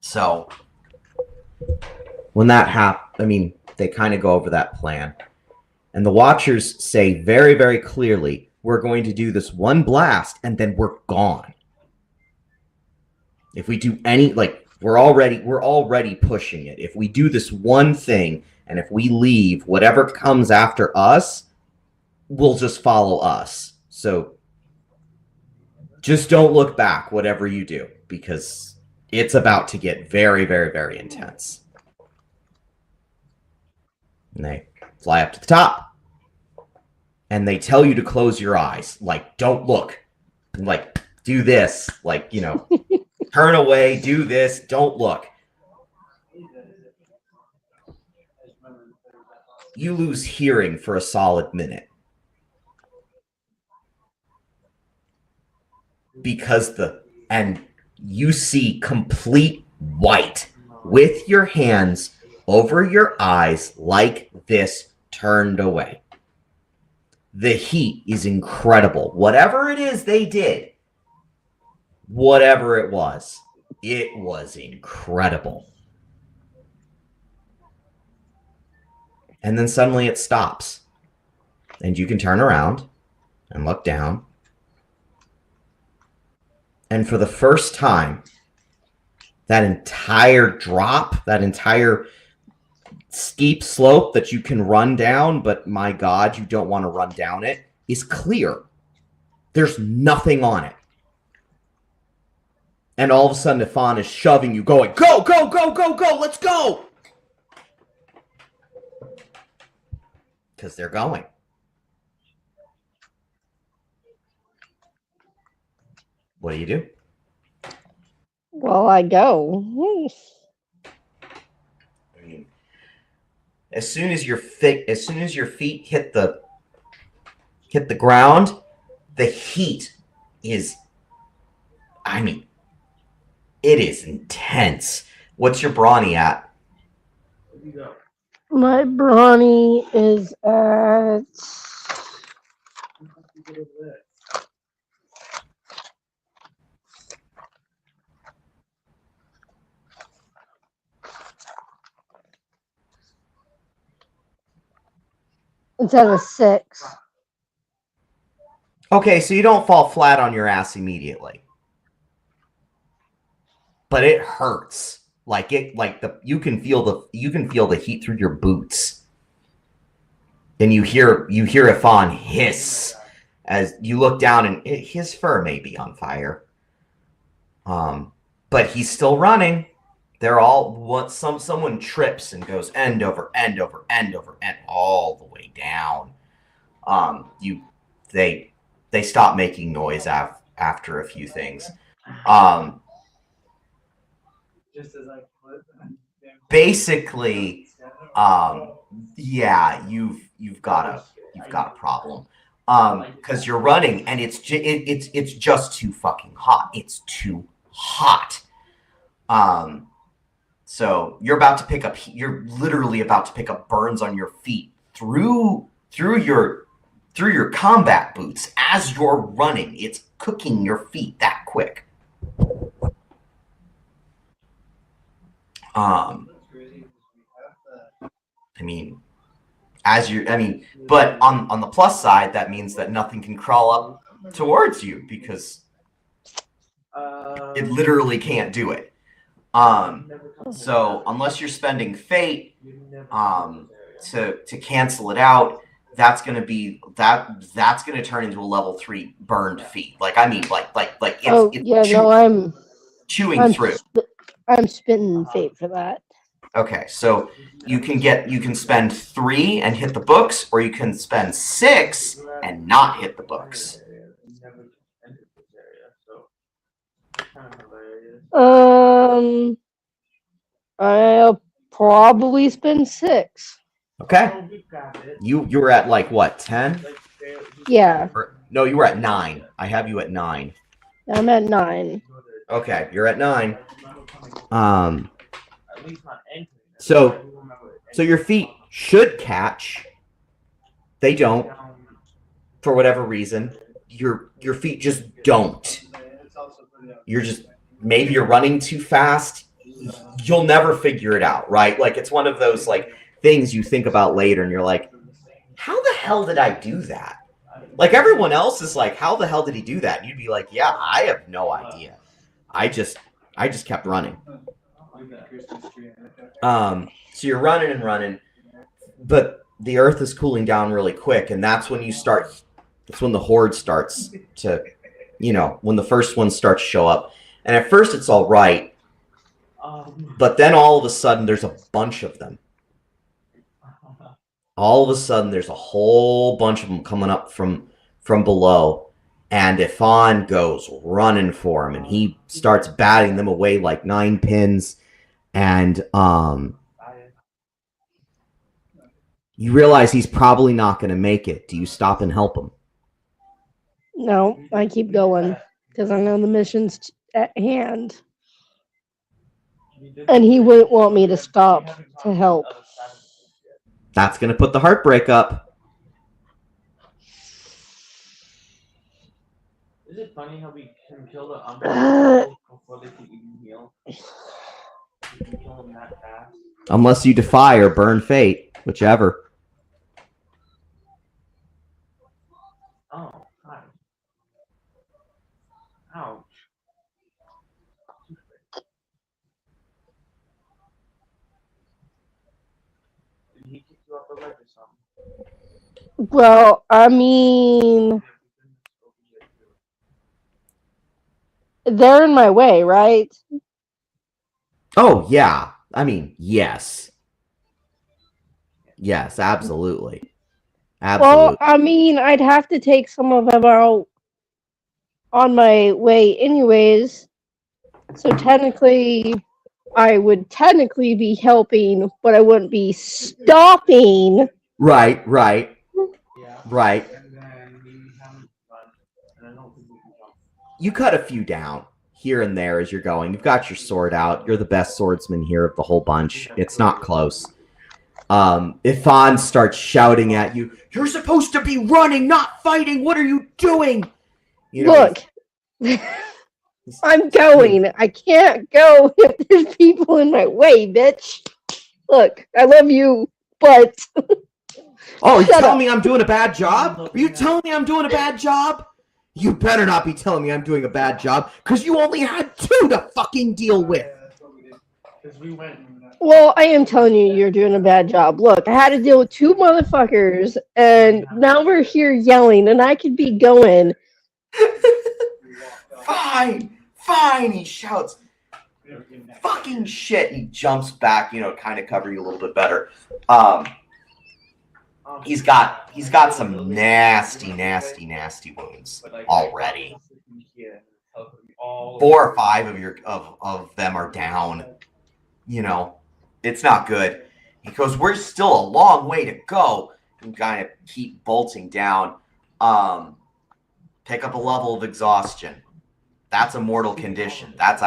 So when that happens, they kind of go over that plan. And the Watchers say very, very clearly, we're going to do this one blast and then we're gone. If we do any, we're already pushing it. If we do this one thing and if we leave, whatever comes after us will just follow us. So just don't look back, whatever you do, because it's about to get very, very, very intense. And they fly up to the top. And they tell you to close your eyes. Don't look. Do this. Turn away, do this, don't look. You lose hearing for a solid minute. And you see complete white with your hands over your eyes like this, turned away. The heat is incredible. Whatever it is they did, whatever it was incredible. And then suddenly it stops. And you can turn around and look down. And for the first time, that entire drop, that entire steep slope that you can run down, but my God, you don't want to run down it, is clear. There's nothing on it. And all of a sudden, Afan is shoving you, going, go, go, go, go, go, let's go! Because they're going. what do you do? Well, I go. I mean, as soon as your feet hit the ground, the heat is, I mean, it is intense. What's your brawny at? Where'd you go? My brawny is at. You get over there. It's at a 6. Okay, so you don't fall flat on your ass immediately, but it hurts. You can feel the heat through your boots. Then you hear Ifan hiss as you look down, and his fur may be on fire. But he's still running. They're all someone trips and goes end over end over end over end all the way down. They stop making noise after a few things. Just as I put Basically, yeah, you've got a problem. Because you're running and it's just too fucking hot. It's too hot. So you're literally about to pick up burns on your feet through your combat boots as you're running. It's cooking your feet that quick. I mean, but on the plus side, that means that nothing can crawl up towards you because it literally can't do it. So unless you're spending fate to cancel it out, that's gonna turn into a level 3 burned feet. I'm chewing through. I'm spinning fate for that. Okay, so you can spend 3 and hit the books, or you can spend 6 and not hit the books. I'll probably spend 6. Okay. You were at like what, 10? Yeah. No, you were at 9. I have you at 9. I'm at 9. Okay, you're at 9. So your feet should catch. They don't. For whatever reason, your feet just don't. Maybe you're running too fast. You'll never figure it out, right? Like, it's one of those like things you think about later and you're like, how the hell did I do that? Like, everyone else is like, how the hell did he do that? And you'd be like, yeah, I have no idea. I just kept running. So you're running and running, but the earth is cooling down really quick, and that's when the horde starts to, when the first ones start to show up. And at first it's all right, but then all of a sudden there's a bunch of them. All of a sudden there's a whole bunch of them coming up from below, and Ifan goes running for him, and he starts batting them away like 9 pins, and you realize he's probably not going to make it. Do you stop and help him? No, I keep going because I know the mission's at hand. And he wouldn't want me to stop to help. That's going to put the heartbreak up. Is it funny how we can kill the Umbra before they can even heal? We can kill them that fast. Unless you defy or burn fate, whichever. Oh, God. Ouch. Did he kick you off the ledge or something? Well, I mean, they're in my way, right? Oh, yeah. I mean, yes. Yes, absolutely. Absolutely. Well, I mean, I'd have to take some of them out on my way anyways. So technically, I would technically be helping, but I wouldn't be stopping. Right. Yeah. Right. And then we haven't run, and I don't think we can jump. You cut a few down here and there as you're going. You've got your sword out. You're the best swordsman here of the whole bunch. It's not close. Ifan starts shouting at you, "You're supposed to be running, not fighting. What are you doing?" You know, Look, I'm going. I can't go if there's people in my way, bitch. Look, I love you, but... Oh, you're telling me I'm doing a bad job? Are you telling me I'm doing a bad job? You better not be telling me I'm doing a bad job, because you only had 2 to fucking deal with. Well, I am telling you, you're doing a bad job. Look, I had to deal with 2 motherfuckers, and now we're here yelling, and I could be going. Fine, he shouts. Fucking shit. He jumps back, kind of cover you a little bit better. He's got some nasty wounds already. 4 or 5 of them are down. It's not good. He goes, "We're still a long way to go." And kind of keep bolting down. Pick up a level of exhaustion. That's a mortal condition. That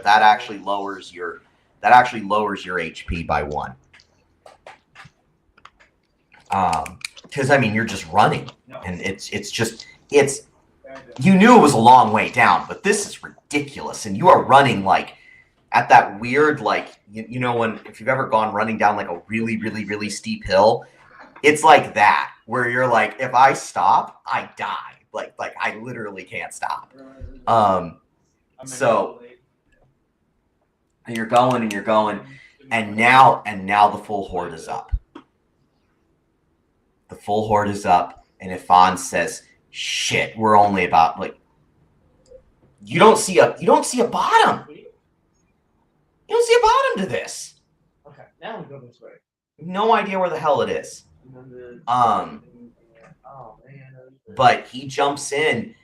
actually lowers your HP by 1. Because you're just running, and it's you knew it was a long way down, but this is ridiculous, and you are running like at that weird, like, when, if you've ever gone running down like a really, really, really steep hill, it's like that, where you're like, if I stop, I die. Like I literally can't stop. So and you're going, and now the full horde is up. The full horde is up, and Ifan says, "Shit, we're only about you don't see a bottom. You don't see a bottom to this." Okay, now we go this way. No idea where the hell it is. But he jumps in,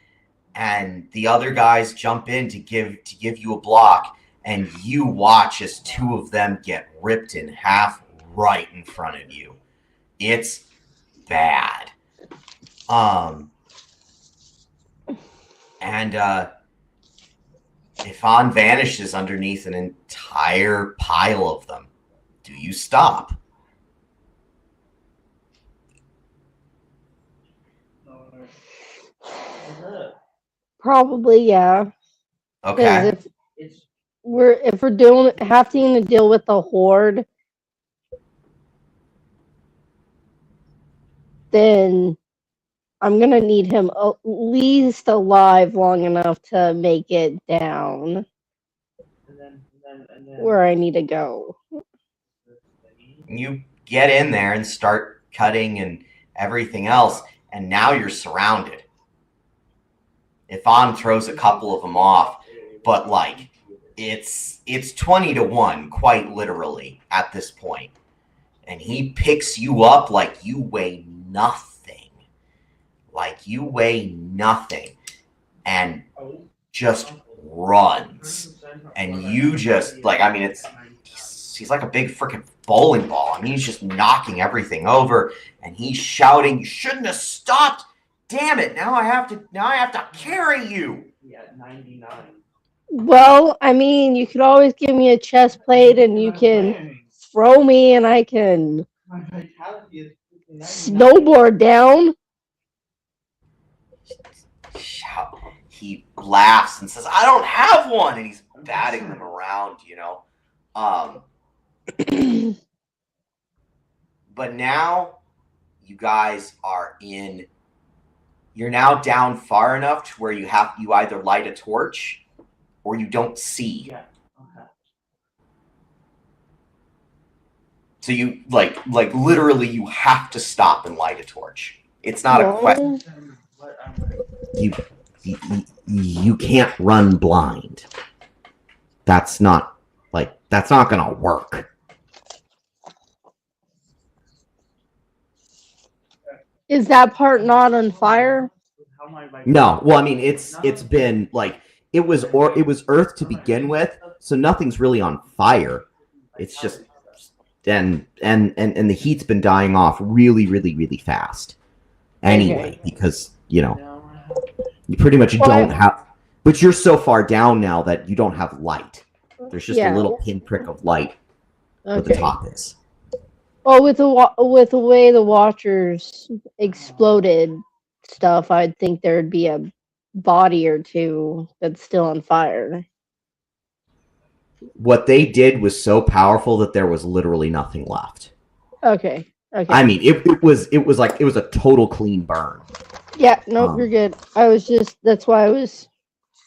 and the other guys jump in to give you a block, and you watch as 2 of them get ripped in half right in front of you. It's bad. And Ifan vanishes underneath an entire pile of them. Do you stop? Probably, yeah. Okay. If we're having to deal with the horde, then I'm gonna need him at least alive long enough to make it down where I need to go. You get in there and start cutting and everything else, and now you're surrounded. Ifan throws a couple of them off, but it's 20 to 1, quite literally, at this point. And he picks you up like you weigh nothing. And just runs. And you just, he's like a big freaking bowling ball. He's just knocking everything over, and he's shouting, "You shouldn't have stopped! Damn it! Now I have to carry you." Yeah, 99. Well, you could always give me a chest plate, and you can throw me, and I can snowboard down. He laughs and says, "I don't have one," and he's batting them around, But now you guys are in. You're now down far enough to where you either light a torch or you don't see. Yeah. Okay. So you literally you have to stop and light a torch. It's not a question. You can't run blind. That's not gonna work. Is that part not on fire? No, well, I mean, it's been like it was Earth to begin with, so nothing's really on fire. It's just and the heat's been dying off really, really, really fast. Anyway, because you pretty much don't have, but you're so far down now that you don't have light. There's just a little pinprick of light where the top is. Well, with the way the Watchers exploded stuff, I'd think there'd be a body or two that's still on fire. What they did was so powerful that there was literally nothing left. Okay. I mean, it was a total clean burn. Yeah, no, you're good. That's why I was.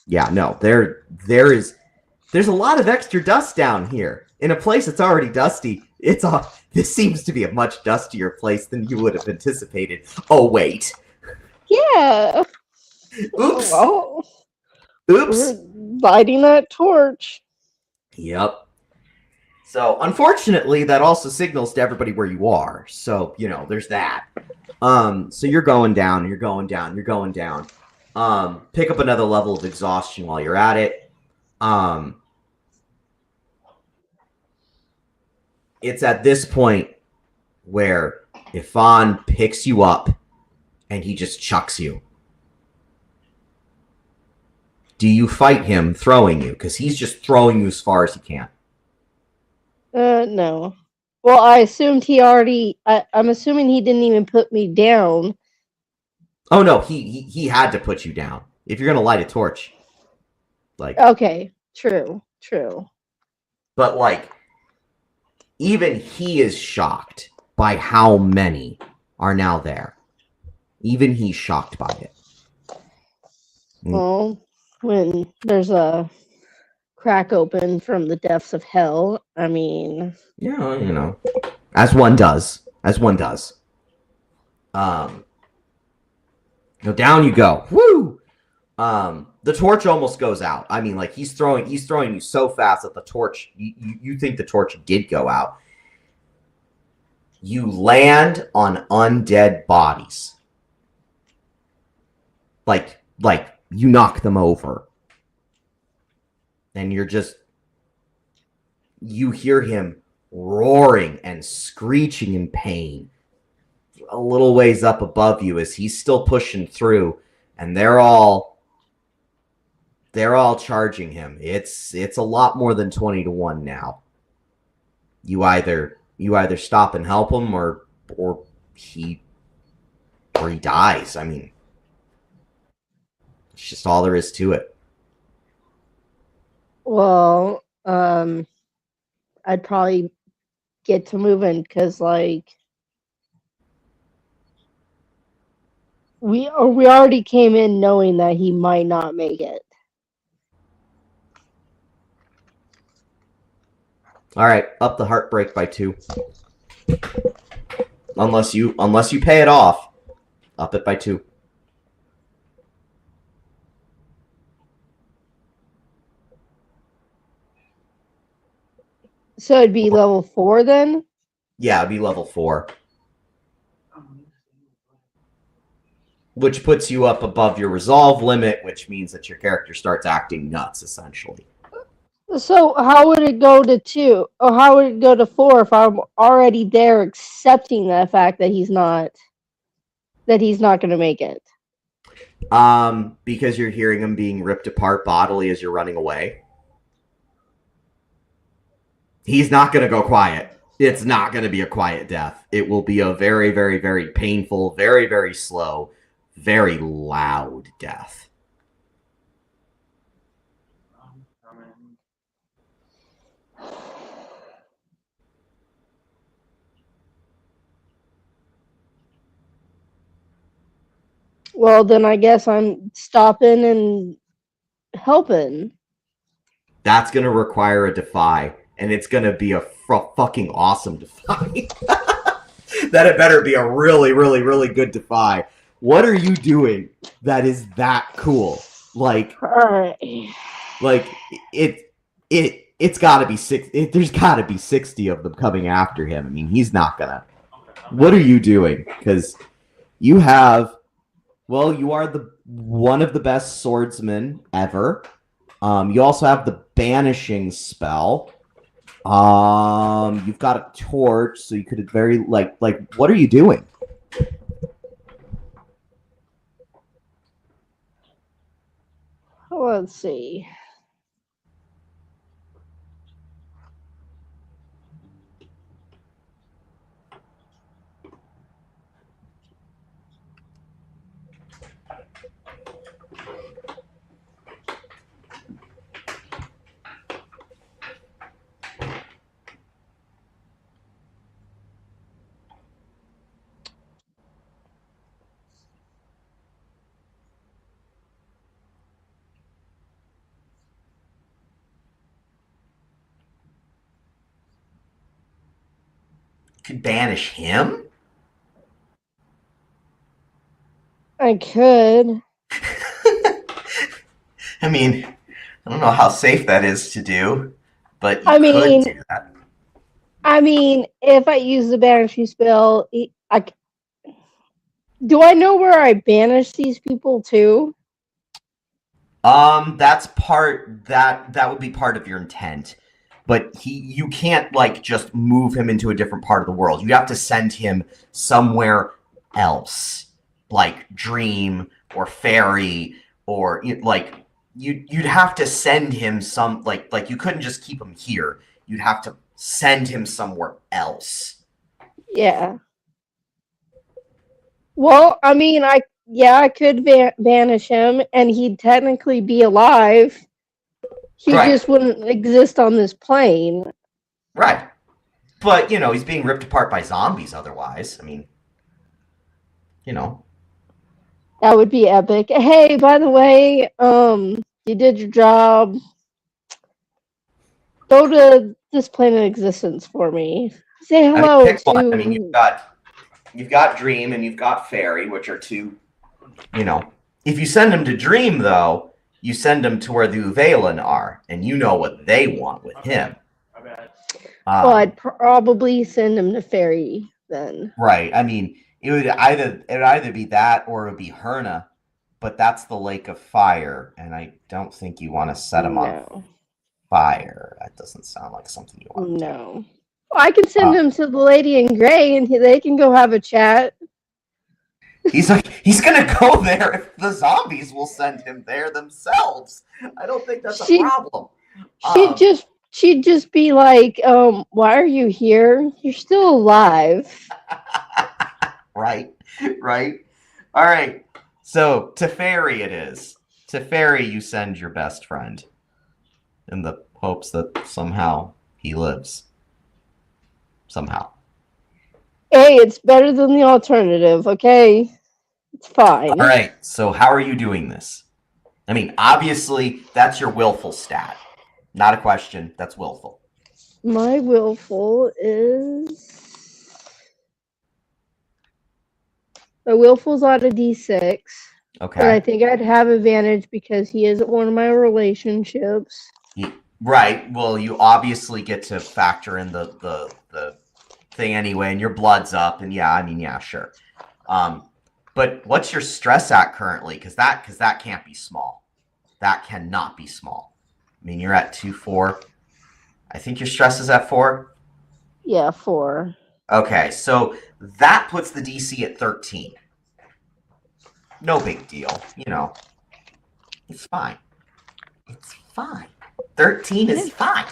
Yeah, no, there's a lot of extra dust down here in a place that's already dusty. This seems to be a much dustier place than you would have anticipated. Oh wait. Yeah. Oops. Oh, Oops. we're lighting that torch. Yep. So unfortunately, that also signals to everybody where you are. So there's that. So you're going down. You're going down. You're going down. Pick up another level of exhaustion while you're at it. It's at this point where Ifan picks you up and he just chucks you. Do you fight him throwing you? Because he's just throwing you as far as he can. No. Well, I assumed I'm assuming he didn't even put me down. Oh no, he had to put you down. If you're gonna light a torch. Okay, true. But even he is shocked by how many are now there. Even he's shocked by it. Well, when there's a crack open from the depths of hell, I mean... Yeah, as one does. Now down you go. Woo! The torch almost goes out. I mean, he's throwing you so fast that the torch, you think the torch did go out. You land on undead bodies. Like you knock them over. And you hear him roaring and screeching in pain a little ways up above you as he's still pushing through, and they're all charging him. It's a lot more than 20-1 now. You either stop and help him or he dies. I mean, it's just all there is to it. Well, I'd probably get to moving because we already came in knowing that he might not make it. All right, up the heartbreak by 2. Unless you pay it off, up it by 2. So it'd be level 4 then? Yeah, it'd be level 4. Which puts you up above your resolve limit, which means that your character starts acting nuts, essentially. So how would it go to 2? Or how would it go to 4 if I'm already there accepting the fact that he's not going to make it? Because you're hearing him being ripped apart bodily as you're running away. He's not going to go quiet. It's not going to be a quiet death. It will be a very, very, very painful, very, very slow, very loud death. Well, then I guess I'm stopping and helping. That's going to require a defy, and it's going to be a fucking awesome defy. That it better be a really, really, really good defy. What are you doing that is that cool? It's got to be 6. There's got to be 60 of them coming after him. I mean, he's not gonna. What are you doing? Because you have Well, you are one of the best swordsmen ever. You also have the banishing spell. You've got a torch, so you could like what are you doing? Let's see. Could banish him? I could. I mean, I don't know how safe that is to do, but you could do that. I mean, if I use the banishing spell, do I know where I banish these people to? That's that would be part of your intent. But you can't like just move him into a different part of the world. You have to send him somewhere else, like Dream or Fairy, or like you'd have to send him like you couldn't just keep him here. You'd have to send him somewhere else. Yeah. Well, I mean, I could banish him, and he'd technically be alive. He just wouldn't exist on this plane. Right. But, he's being ripped apart by zombies otherwise. I mean, That would be epic. Hey, by the way, you did your job. Go to this plane of existence for me. Say hello to... I mean, you've got Dream and you've got Fairy, which are two, If you send them to Dream, though, you send them to where the Uvalen are, and you know what they want with him. Well, I'd probably send him to Fairy then. Right. I mean, it would either be that or it would be Herna, but that's the Lake of Fire, and I don't think you want to set him on fire. That doesn't sound like something you want to do. No. Well, I can send him to the Lady in Gray, and they can go have a chat. He's gonna go there if the zombies will send him there themselves. I don't think that's a problem. She'd just be like, why are you here? You're still alive. Right. All right. So to Fairy it is. To Fairy you send your best friend in the hopes that somehow he lives. Somehow. Hey, it's better than the alternative, okay? It's fine. All right, so how are you doing this? I mean, obviously, that's your willful stat. Not a question, that's willful. My willful is... My willful's on a D6. Okay. But I think I'd have advantage because he isn't one of my relationships. Right, well, you obviously get to factor in the thing anyway, and your blood's up, and yeah, sure. But what's your stress at currently? Because that can't be small. That cannot be small. I mean, you're at 2-4. I think your stress is at 4. Yeah, 4. Okay, so that puts the DC at 13. No big deal, It's fine. It's fine. 13 is fine.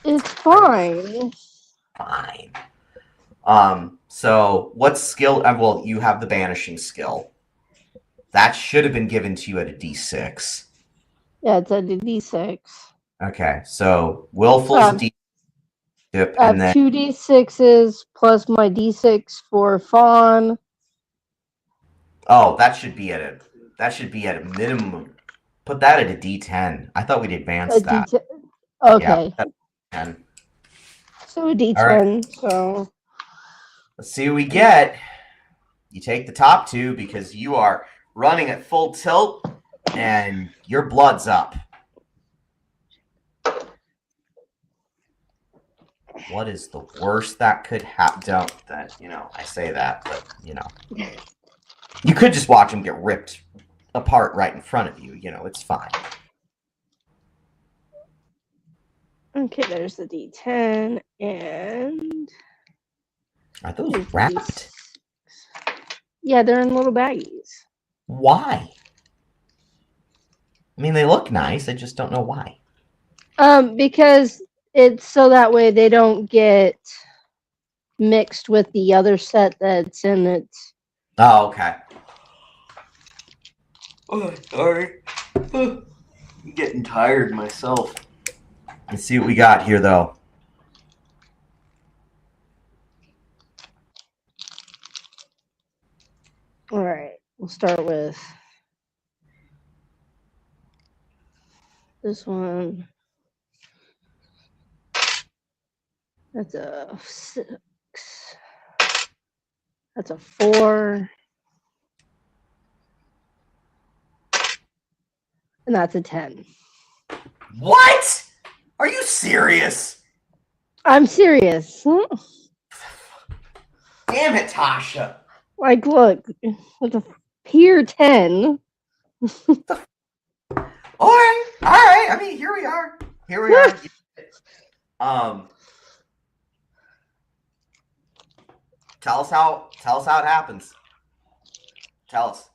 It's fine. Fine. So what skill? Well, you have the banishing skill. That should have been given to you at a D6. Yeah, it's at a D6. Okay, so willful's D6. And then 2 D6s plus my D6 for Fawn. Oh, that should be at a minimum. Put that at a D10. I thought we'd advance that. Okay. Yeah, 10. So a D10. Right. So let's see what we get. You take the top 2 because you are running at full tilt and your blood's up. What is the worst that could happen? I say that, but You could just watch them get ripped apart right in front of you. You know, it's fine. Okay, there's the D10, and are those wrapped? Yeah, they're in little baggies. Why? I mean, they look nice. I just don't know why. Because it's so that way they don't get mixed with the other set that's in it. Oh, okay. Oh, sorry. I'm getting tired myself. Let's see what we got here, though. All right, we'll start with this one. That's a 6. That's a 4. And that's a 10. What? Are you serious? I'm serious. Damn it, Tasha. Like, look, it's a pure 10. All right. I mean, here we are. Tell us how it happens. Tell us.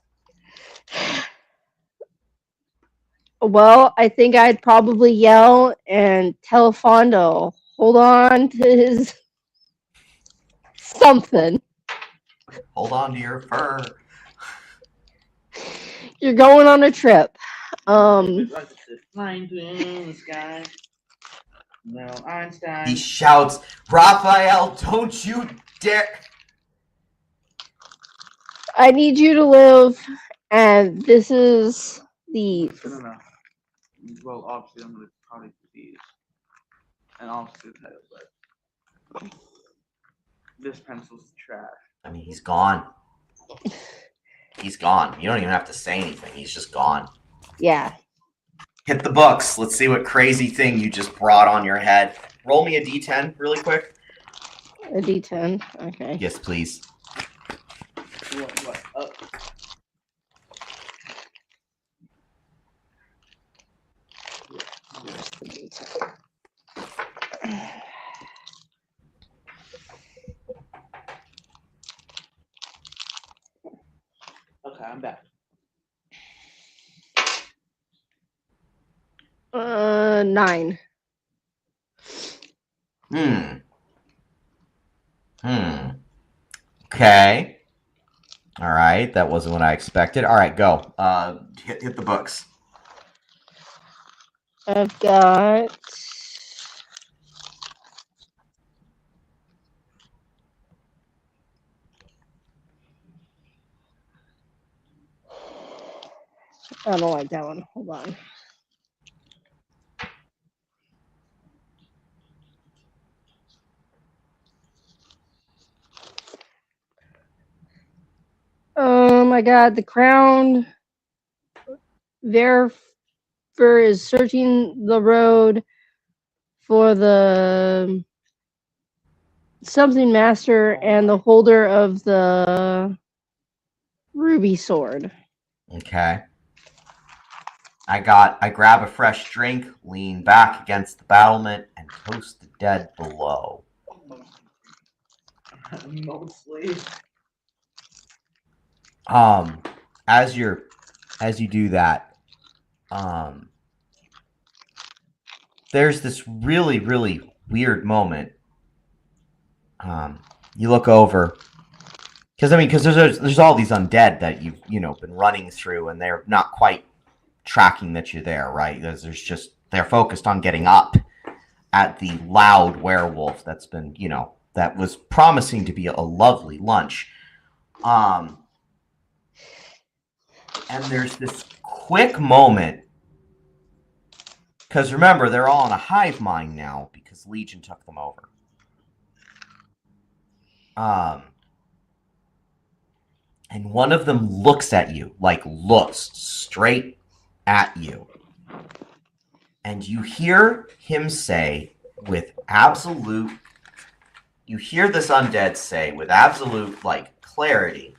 Well, I think I'd probably yell and tell Fondo, hold on to his something. Hold on to your fur. You're going on a trip. Flying in the sky. No, Einstein. He shouts, Raphael, don't you dare. I need you to live, and this is the... No. Well, obviously, I'm going to probably do these. And also do that, but this pencil's trash. I mean, he's gone. He's gone. You don't even have to say anything. He's just gone. Yeah. Hit the books. Let's see what crazy thing you just brought on your head. Roll me a D10 really quick. A D10? Okay. Yes, please. What? Okay, I'm back. 9. Okay. All right. That wasn't what I expected. All right, go. Hit the books. I've got... I don't like that one. Hold on. I got the Crown. Verfer is searching the road for the something master and the holder of the ruby sword. Okay. I grab a fresh drink, lean back against the battlement, and toast the dead below. Mostly. As you do that, there's this really, really weird moment. You look over, because there's all these undead that you've been running through, and they're not quite tracking that you're there, right? They're focused on getting up at the loud werewolf that's been, that was promising to be a lovely lunch. And there's this quick moment, because remember, they're all in a hive mind now because Legion took them over. And one of them looks at you, looks straight at you. And you hear him say you hear this undead say with absolute, clarity,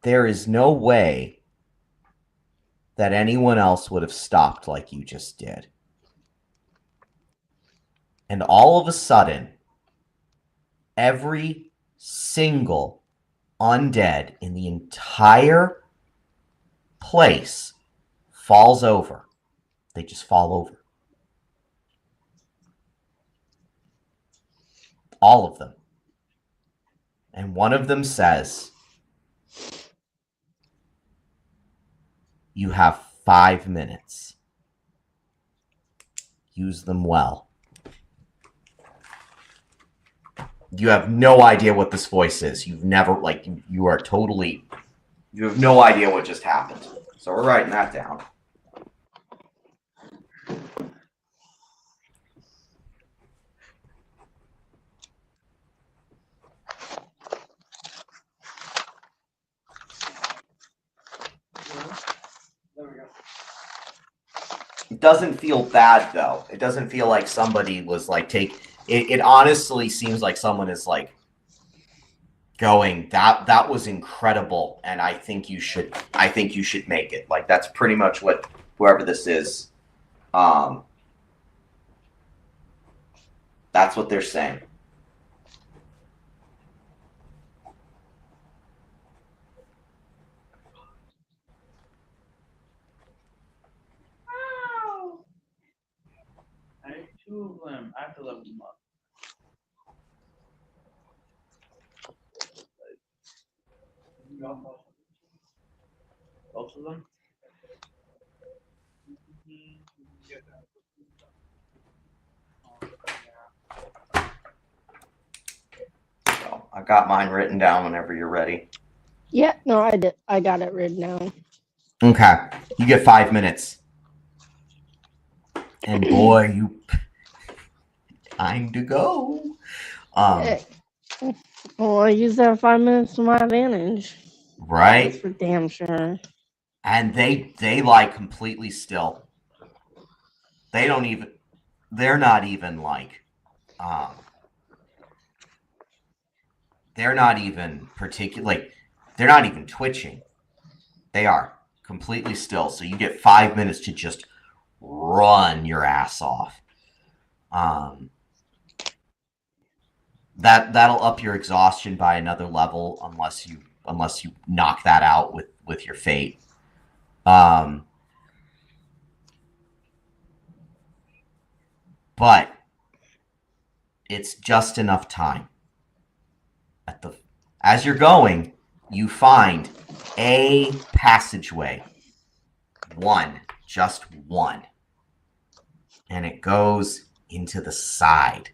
there is no way that anyone else would have stopped like you just did. And all of a sudden, every single undead in the entire place falls over. They just fall over. All of them. And one of them says, "You have 5 minutes. Use them well." You have no idea what this voice is. You've never, like, you are totally, you have no idea what just happened. So we're writing that down. There we go. It doesn't feel bad, though. It doesn't feel like somebody was like it honestly seems like someone is like going, that was incredible, and I think you should make it. Like, that's pretty much what whoever this is, that's what they're saying. I have 2 of them. I have to level them up. Both of them? So I got mine written down whenever you're ready. Yeah, no, I did. I got it written down. Okay. You get 5 minutes. And boy, you time to go. Well, I use that 5 minutes to my advantage. Right? That's for damn sure. And they lie completely still. They're not even like, they're not even like, they're not even twitching. They are completely still. So you get 5 minutes to just run your ass off. That'll up your exhaustion by another level unless you knock that out with your fate. But it's just enough time. As you're going, you find a passageway. Just one. And it goes into the side.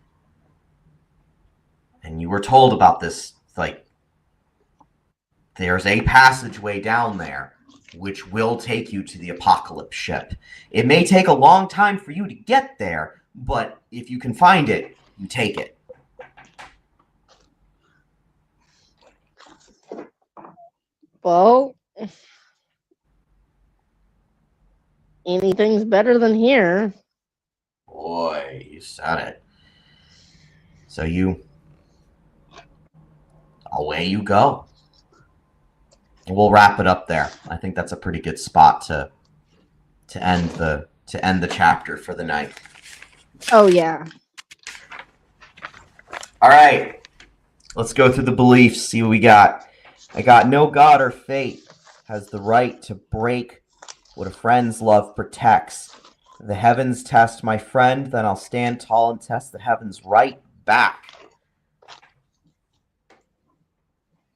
And you were told about this, like, there's a passageway down there which will take you to the Apocalypse ship. It may take a long time for you to get there, but if you can find it, you take it. Well, anything's better than here. Boy, you said it. So away you go. We'll wrap it up there. I think that's a pretty good spot to end the chapter for the night. Oh yeah. All right. Let's go through the beliefs, see what we got. I got no god or fate has the right to break what a friend's love protects. The heavens test my friend, then I'll stand tall and test the heavens right back.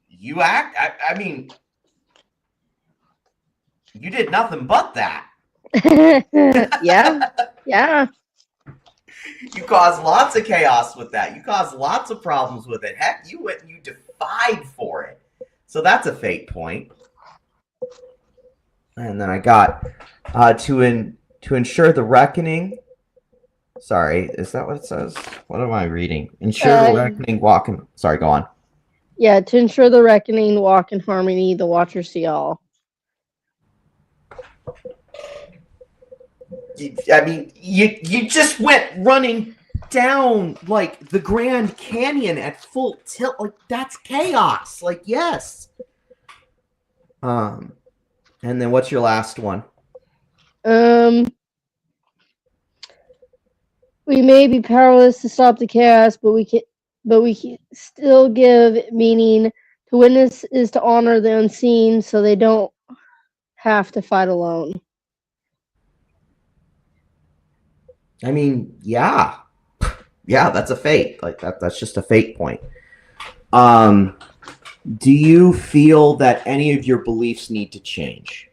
You I mean, you did nothing but that. Yeah. You caused lots of chaos with that. You caused lots of problems with it. Heck, you went and you defied for it. So that's a fate point. And then I got to ensure the reckoning. Sorry, is that what it says? What am I reading? Ensure the reckoning, walk in. Sorry, go on. Yeah, to ensure the reckoning, walk in harmony, the watchers see all. I mean, you just went running down like the Grand Canyon at full tilt. Like, that's chaos. Like, yes. And then what's your last one? We may be powerless to stop the chaos, but we can still give meaning. To witness is to honor the unseen, so they don't have to fight alone. I mean, yeah, that's a fate. Like that's just a fate point. Do you feel that any of your beliefs need to change?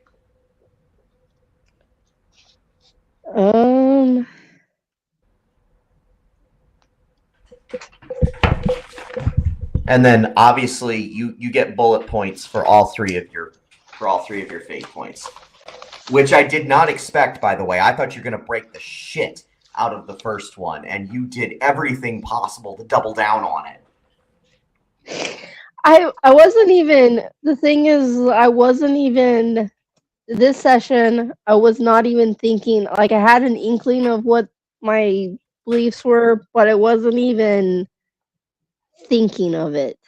And then obviously you get bullet points for all three of your fate points, which I did not expect, by the way. I thought you were going to break the shit out of the first one, and you did everything possible to double down on it. I wasn't even, the thing is, I wasn't even, this session, I was not even thinking, like, I had an inkling of what my beliefs were, but I wasn't even thinking of it.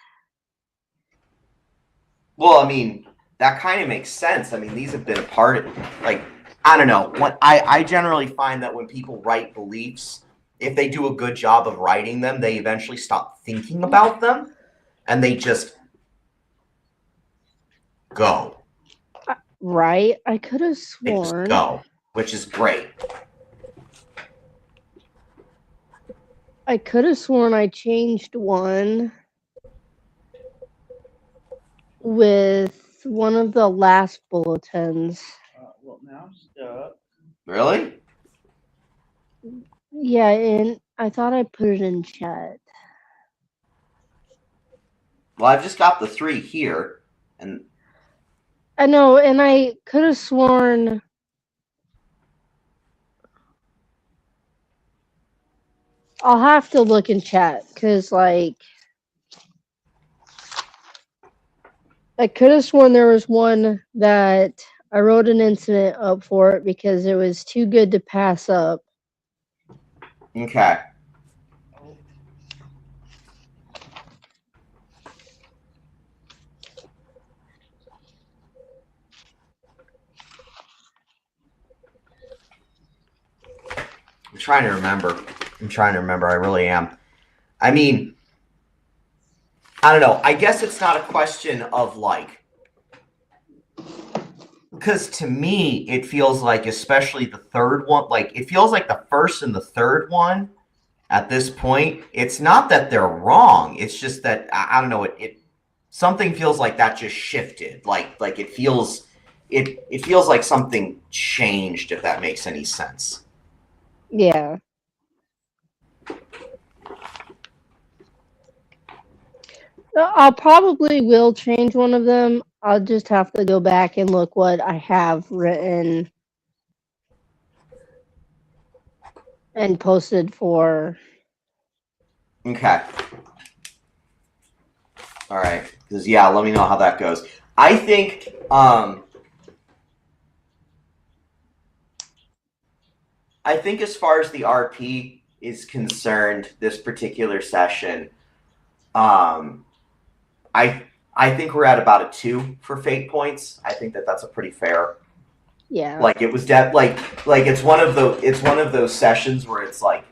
Well, I mean, that kind of makes sense. I mean, these have been a part of, like, I don't know. What I generally find that when people write beliefs, if they do a good job of writing them, they eventually stop thinking about them, and they just go. Right? I could have sworn. They just go, which is great. I could have sworn I changed one with one of the last bulletins. Well, now I'm stuck. Really? Yeah, and I thought I put it in chat. Well, I've just got the 3 here, and I know, and I could have sworn I'll have to look in chat, because, like, I could have sworn there was one that I wrote an incident up for it because it was too good to pass up. Okay. I'm trying to remember. I really am. I mean, I don't know. I guess it's not a question of, like, because to me, it feels like, especially the third one, like, it feels like the first and the third one at this point, it's not that they're wrong. It's just that, I don't know, it something feels like that just shifted. Like it feels like something changed, if that makes any sense. Yeah. I probably will change one of them. I'll just have to go back and look what I have written and posted for. Okay. All right. Because, yeah, let me know how that goes. I think as far as the RP is concerned, this particular session, I think we're at about a 2 for fate points. I think that's a pretty fair. Yeah. Like, it was like it's one of those sessions where it's like,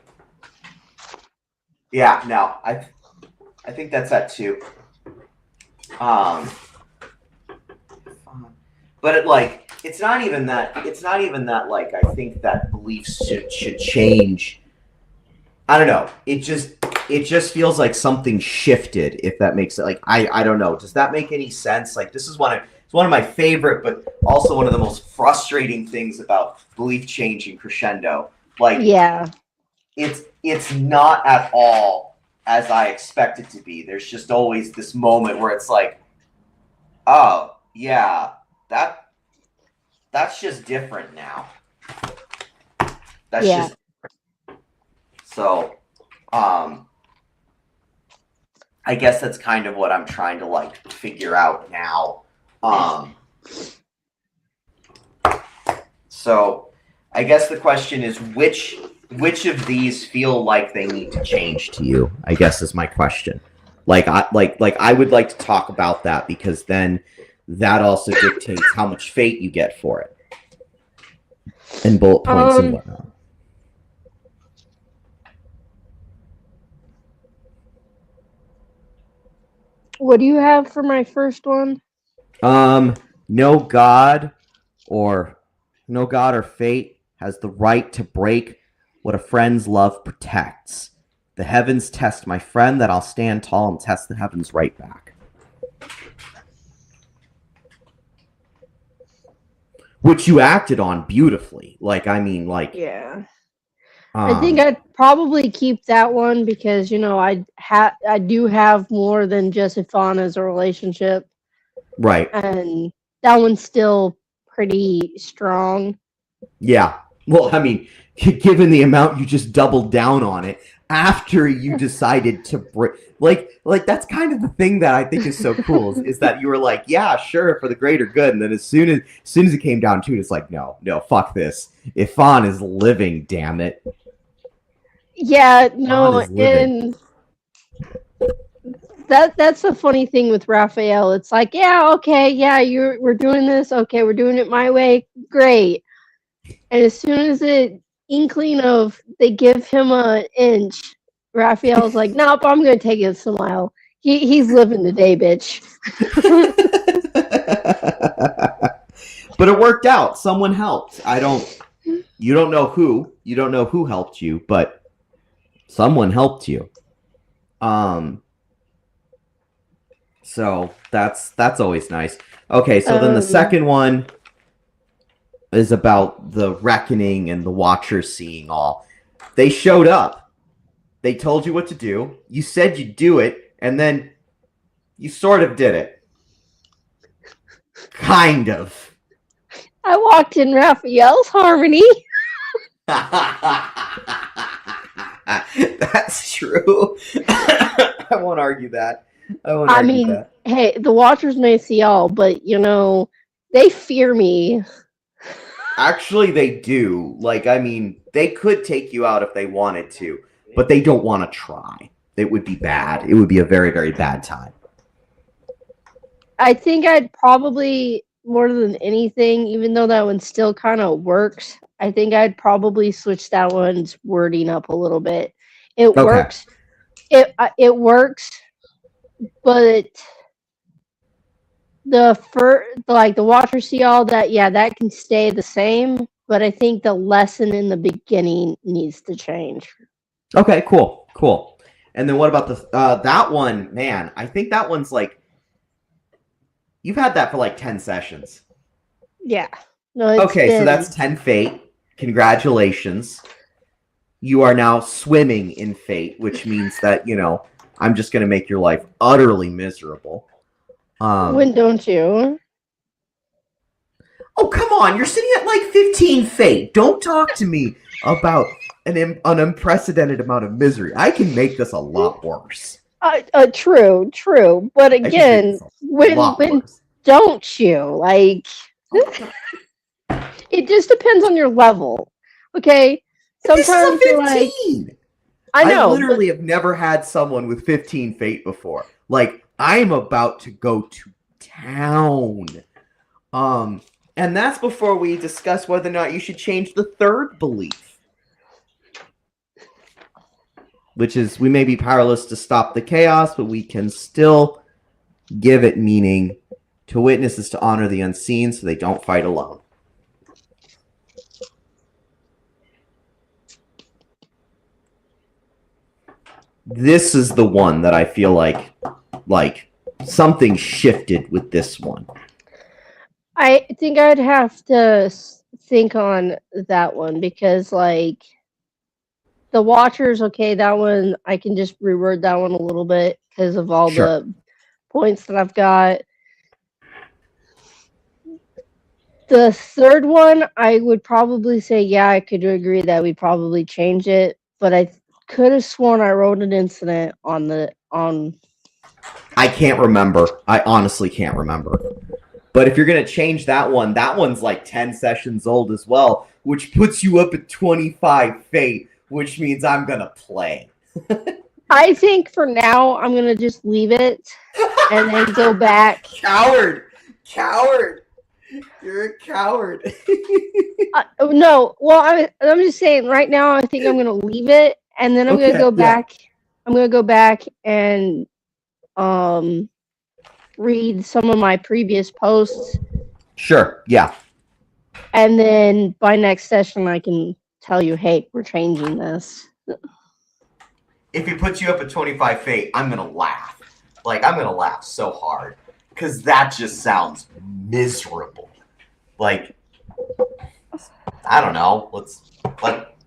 yeah, no, I think that's at 2. But it's not even that like I think that beliefs should change. I don't know. It just feels like something shifted, if that makes it, like, I don't know. Does that make any sense? Like, this is one of my favorite, but also one of the most frustrating things about belief change in Crescendo. Like, yeah, it's not at all as I expect it to be. There's just always this moment where it's like, oh yeah, that's just different now. That's just so. I guess that's kind of what I'm trying to, like, figure out now. So I guess the question is, which of these feel like they need to change to you? I guess is my question. I would like to talk about that, because then that also dictates how much fate you get for it. And bullet points and whatnot. What do you have for my first one? No god or fate has the right to break what a friend's love protects. The heavens test my friend, that I'll stand tall and test the heavens right back. Which you acted on beautifully. Yeah. I think I'd probably keep that one because, I do have more than just Ifan as a relationship. Right. And that one's still pretty strong. Yeah. Well, given the amount you just doubled down on it after you decided to break, like that's kind of the thing that I think is so cool is that you were like, yeah, sure, for the greater good, and then as soon as it came down to it, it's like, no, fuck this. Ifan is living, damn it. Yeah, no, and that's the funny thing with Raphael. It's like, yeah, okay, yeah, we're doing this, okay, we're doing it my way, great. And as soon as it inkling of they give him an inch, Raphael's like, nope, I'm gonna take it a mile. He's living the day, bitch. But it worked out. Someone helped. You don't know who. You don't know who helped you, but someone helped you. So that's always nice. Okay, so then the second one is about the reckoning and the Watchers seeing all. They showed up. They told you what to do. You said you'd do it, and then you sort of did it. Kind of. I walked in Raphael's harmony. That's true. I won't argue that. Hey, the Watchers may see all, but they fear me. Actually, they do. They could take you out if they wanted to, but they don't want to try. It would be bad. It would be a very, very bad time. I think I'd probably, more than anything, even though that one still kind of works, I think I'd probably switch that one's wording up a little bit. It works. It works, but the Watcher see all that, yeah, that can stay the same, but I think the lesson in the beginning needs to change. Okay, cool. And then what about that one? Man, I think that one's you've had that for 10 sessions. Yeah. No, so that's 10 fate. Congratulations. You are now swimming in fate, which means that, I'm just going to make your life utterly miserable. When don't you? Oh, come on. You're sitting at 15 fate. Don't talk to me about an unprecedented amount of misery. I can make this a lot worse. True. But again, when don't you? It just depends on your level. Okay? Sometimes this is a 15. I know. I literally have never had someone with 15 fate before. I'm about to go to town. And that's before we discuss whether or not you should change the third belief. Which is, we may be powerless to stop the chaos, but we can still give it meaning. To witness is to honor the unseen, so they don't fight alone. This is the one that I feel like something shifted with this one. I think I'd have to think on that one because, the Watchers, okay, that one, I can just reword that one a little bit because of all the points that I've got. The third one, I would probably say, yeah, I could agree that we probably change it, but I could have sworn I wrote an incident on. I can't remember. I honestly can't remember. But if you're going to change that one's 10 sessions old as well, which puts you up at 25 fate, which means I'm going to play. I think for now, I'm going to just leave it and then go back. Coward! coward. You're a coward. No, well, I'm just saying. Right now, I think I'm gonna leave it, and then I'm gonna go back. I'm gonna go back and read some of my previous posts. Sure. Yeah. And then by next session, I can tell you, hey, we're changing this. If he puts you up at 25 fate, I'm gonna laugh. Like, I'm gonna laugh so hard because that just sounds miserable. Like, I don't know.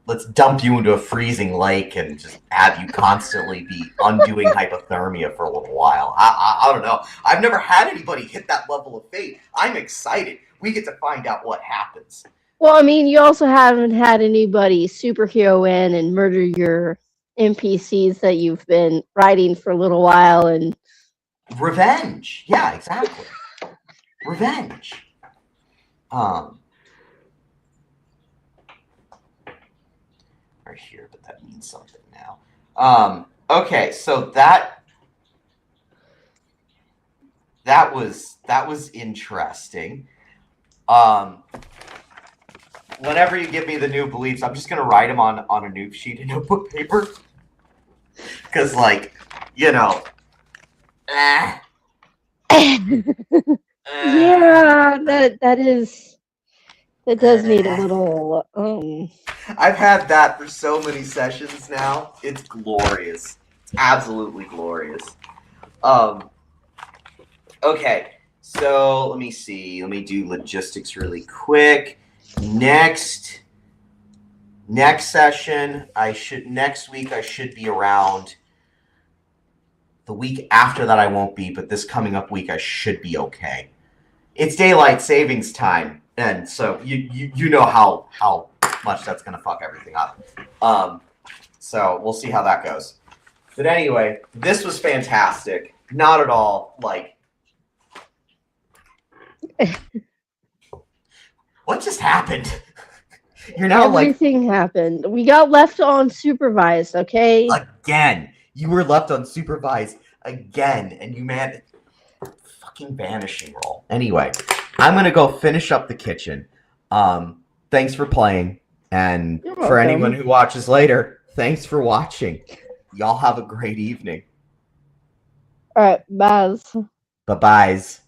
Let's dump you into a freezing lake and just have you constantly be undoing hypothermia for a little while. I don't know. I've never had anybody hit that level of fate. I'm excited. We get to find out what happens. Well, I mean, you also haven't had anybody superhero in and murder your NPCs that you've been writing for a little while, and revenge. Yeah, exactly. Revenge. Right here, but that means something now. Okay, so that was interesting. Whenever you give me the new beliefs, I'm just gonna write them on a noob sheet and notebook paper, because, like, you know. Yeah, that does need a little. I've had that for so many sessions now. It's glorious. It's absolutely glorious. Okay, so let me see. Let me do logistics really quick. Next session, next week I should be around. The week after that I won't be, but this coming up week I should be okay. It's daylight savings time, and so you know how much that's gonna fuck everything up. So we'll see how that goes. But anyway, this was fantastic. Not at all like. What just happened? You're now everything happened. We got left unsupervised, okay? Again. You were left unsupervised again, and you made fucking vanishing roll. Anyway, I'm gonna go finish up the kitchen. Thanks for playing, and for anyone who watches later, thanks for watching. Y'all have a great evening. All right, bye. Bye-byes.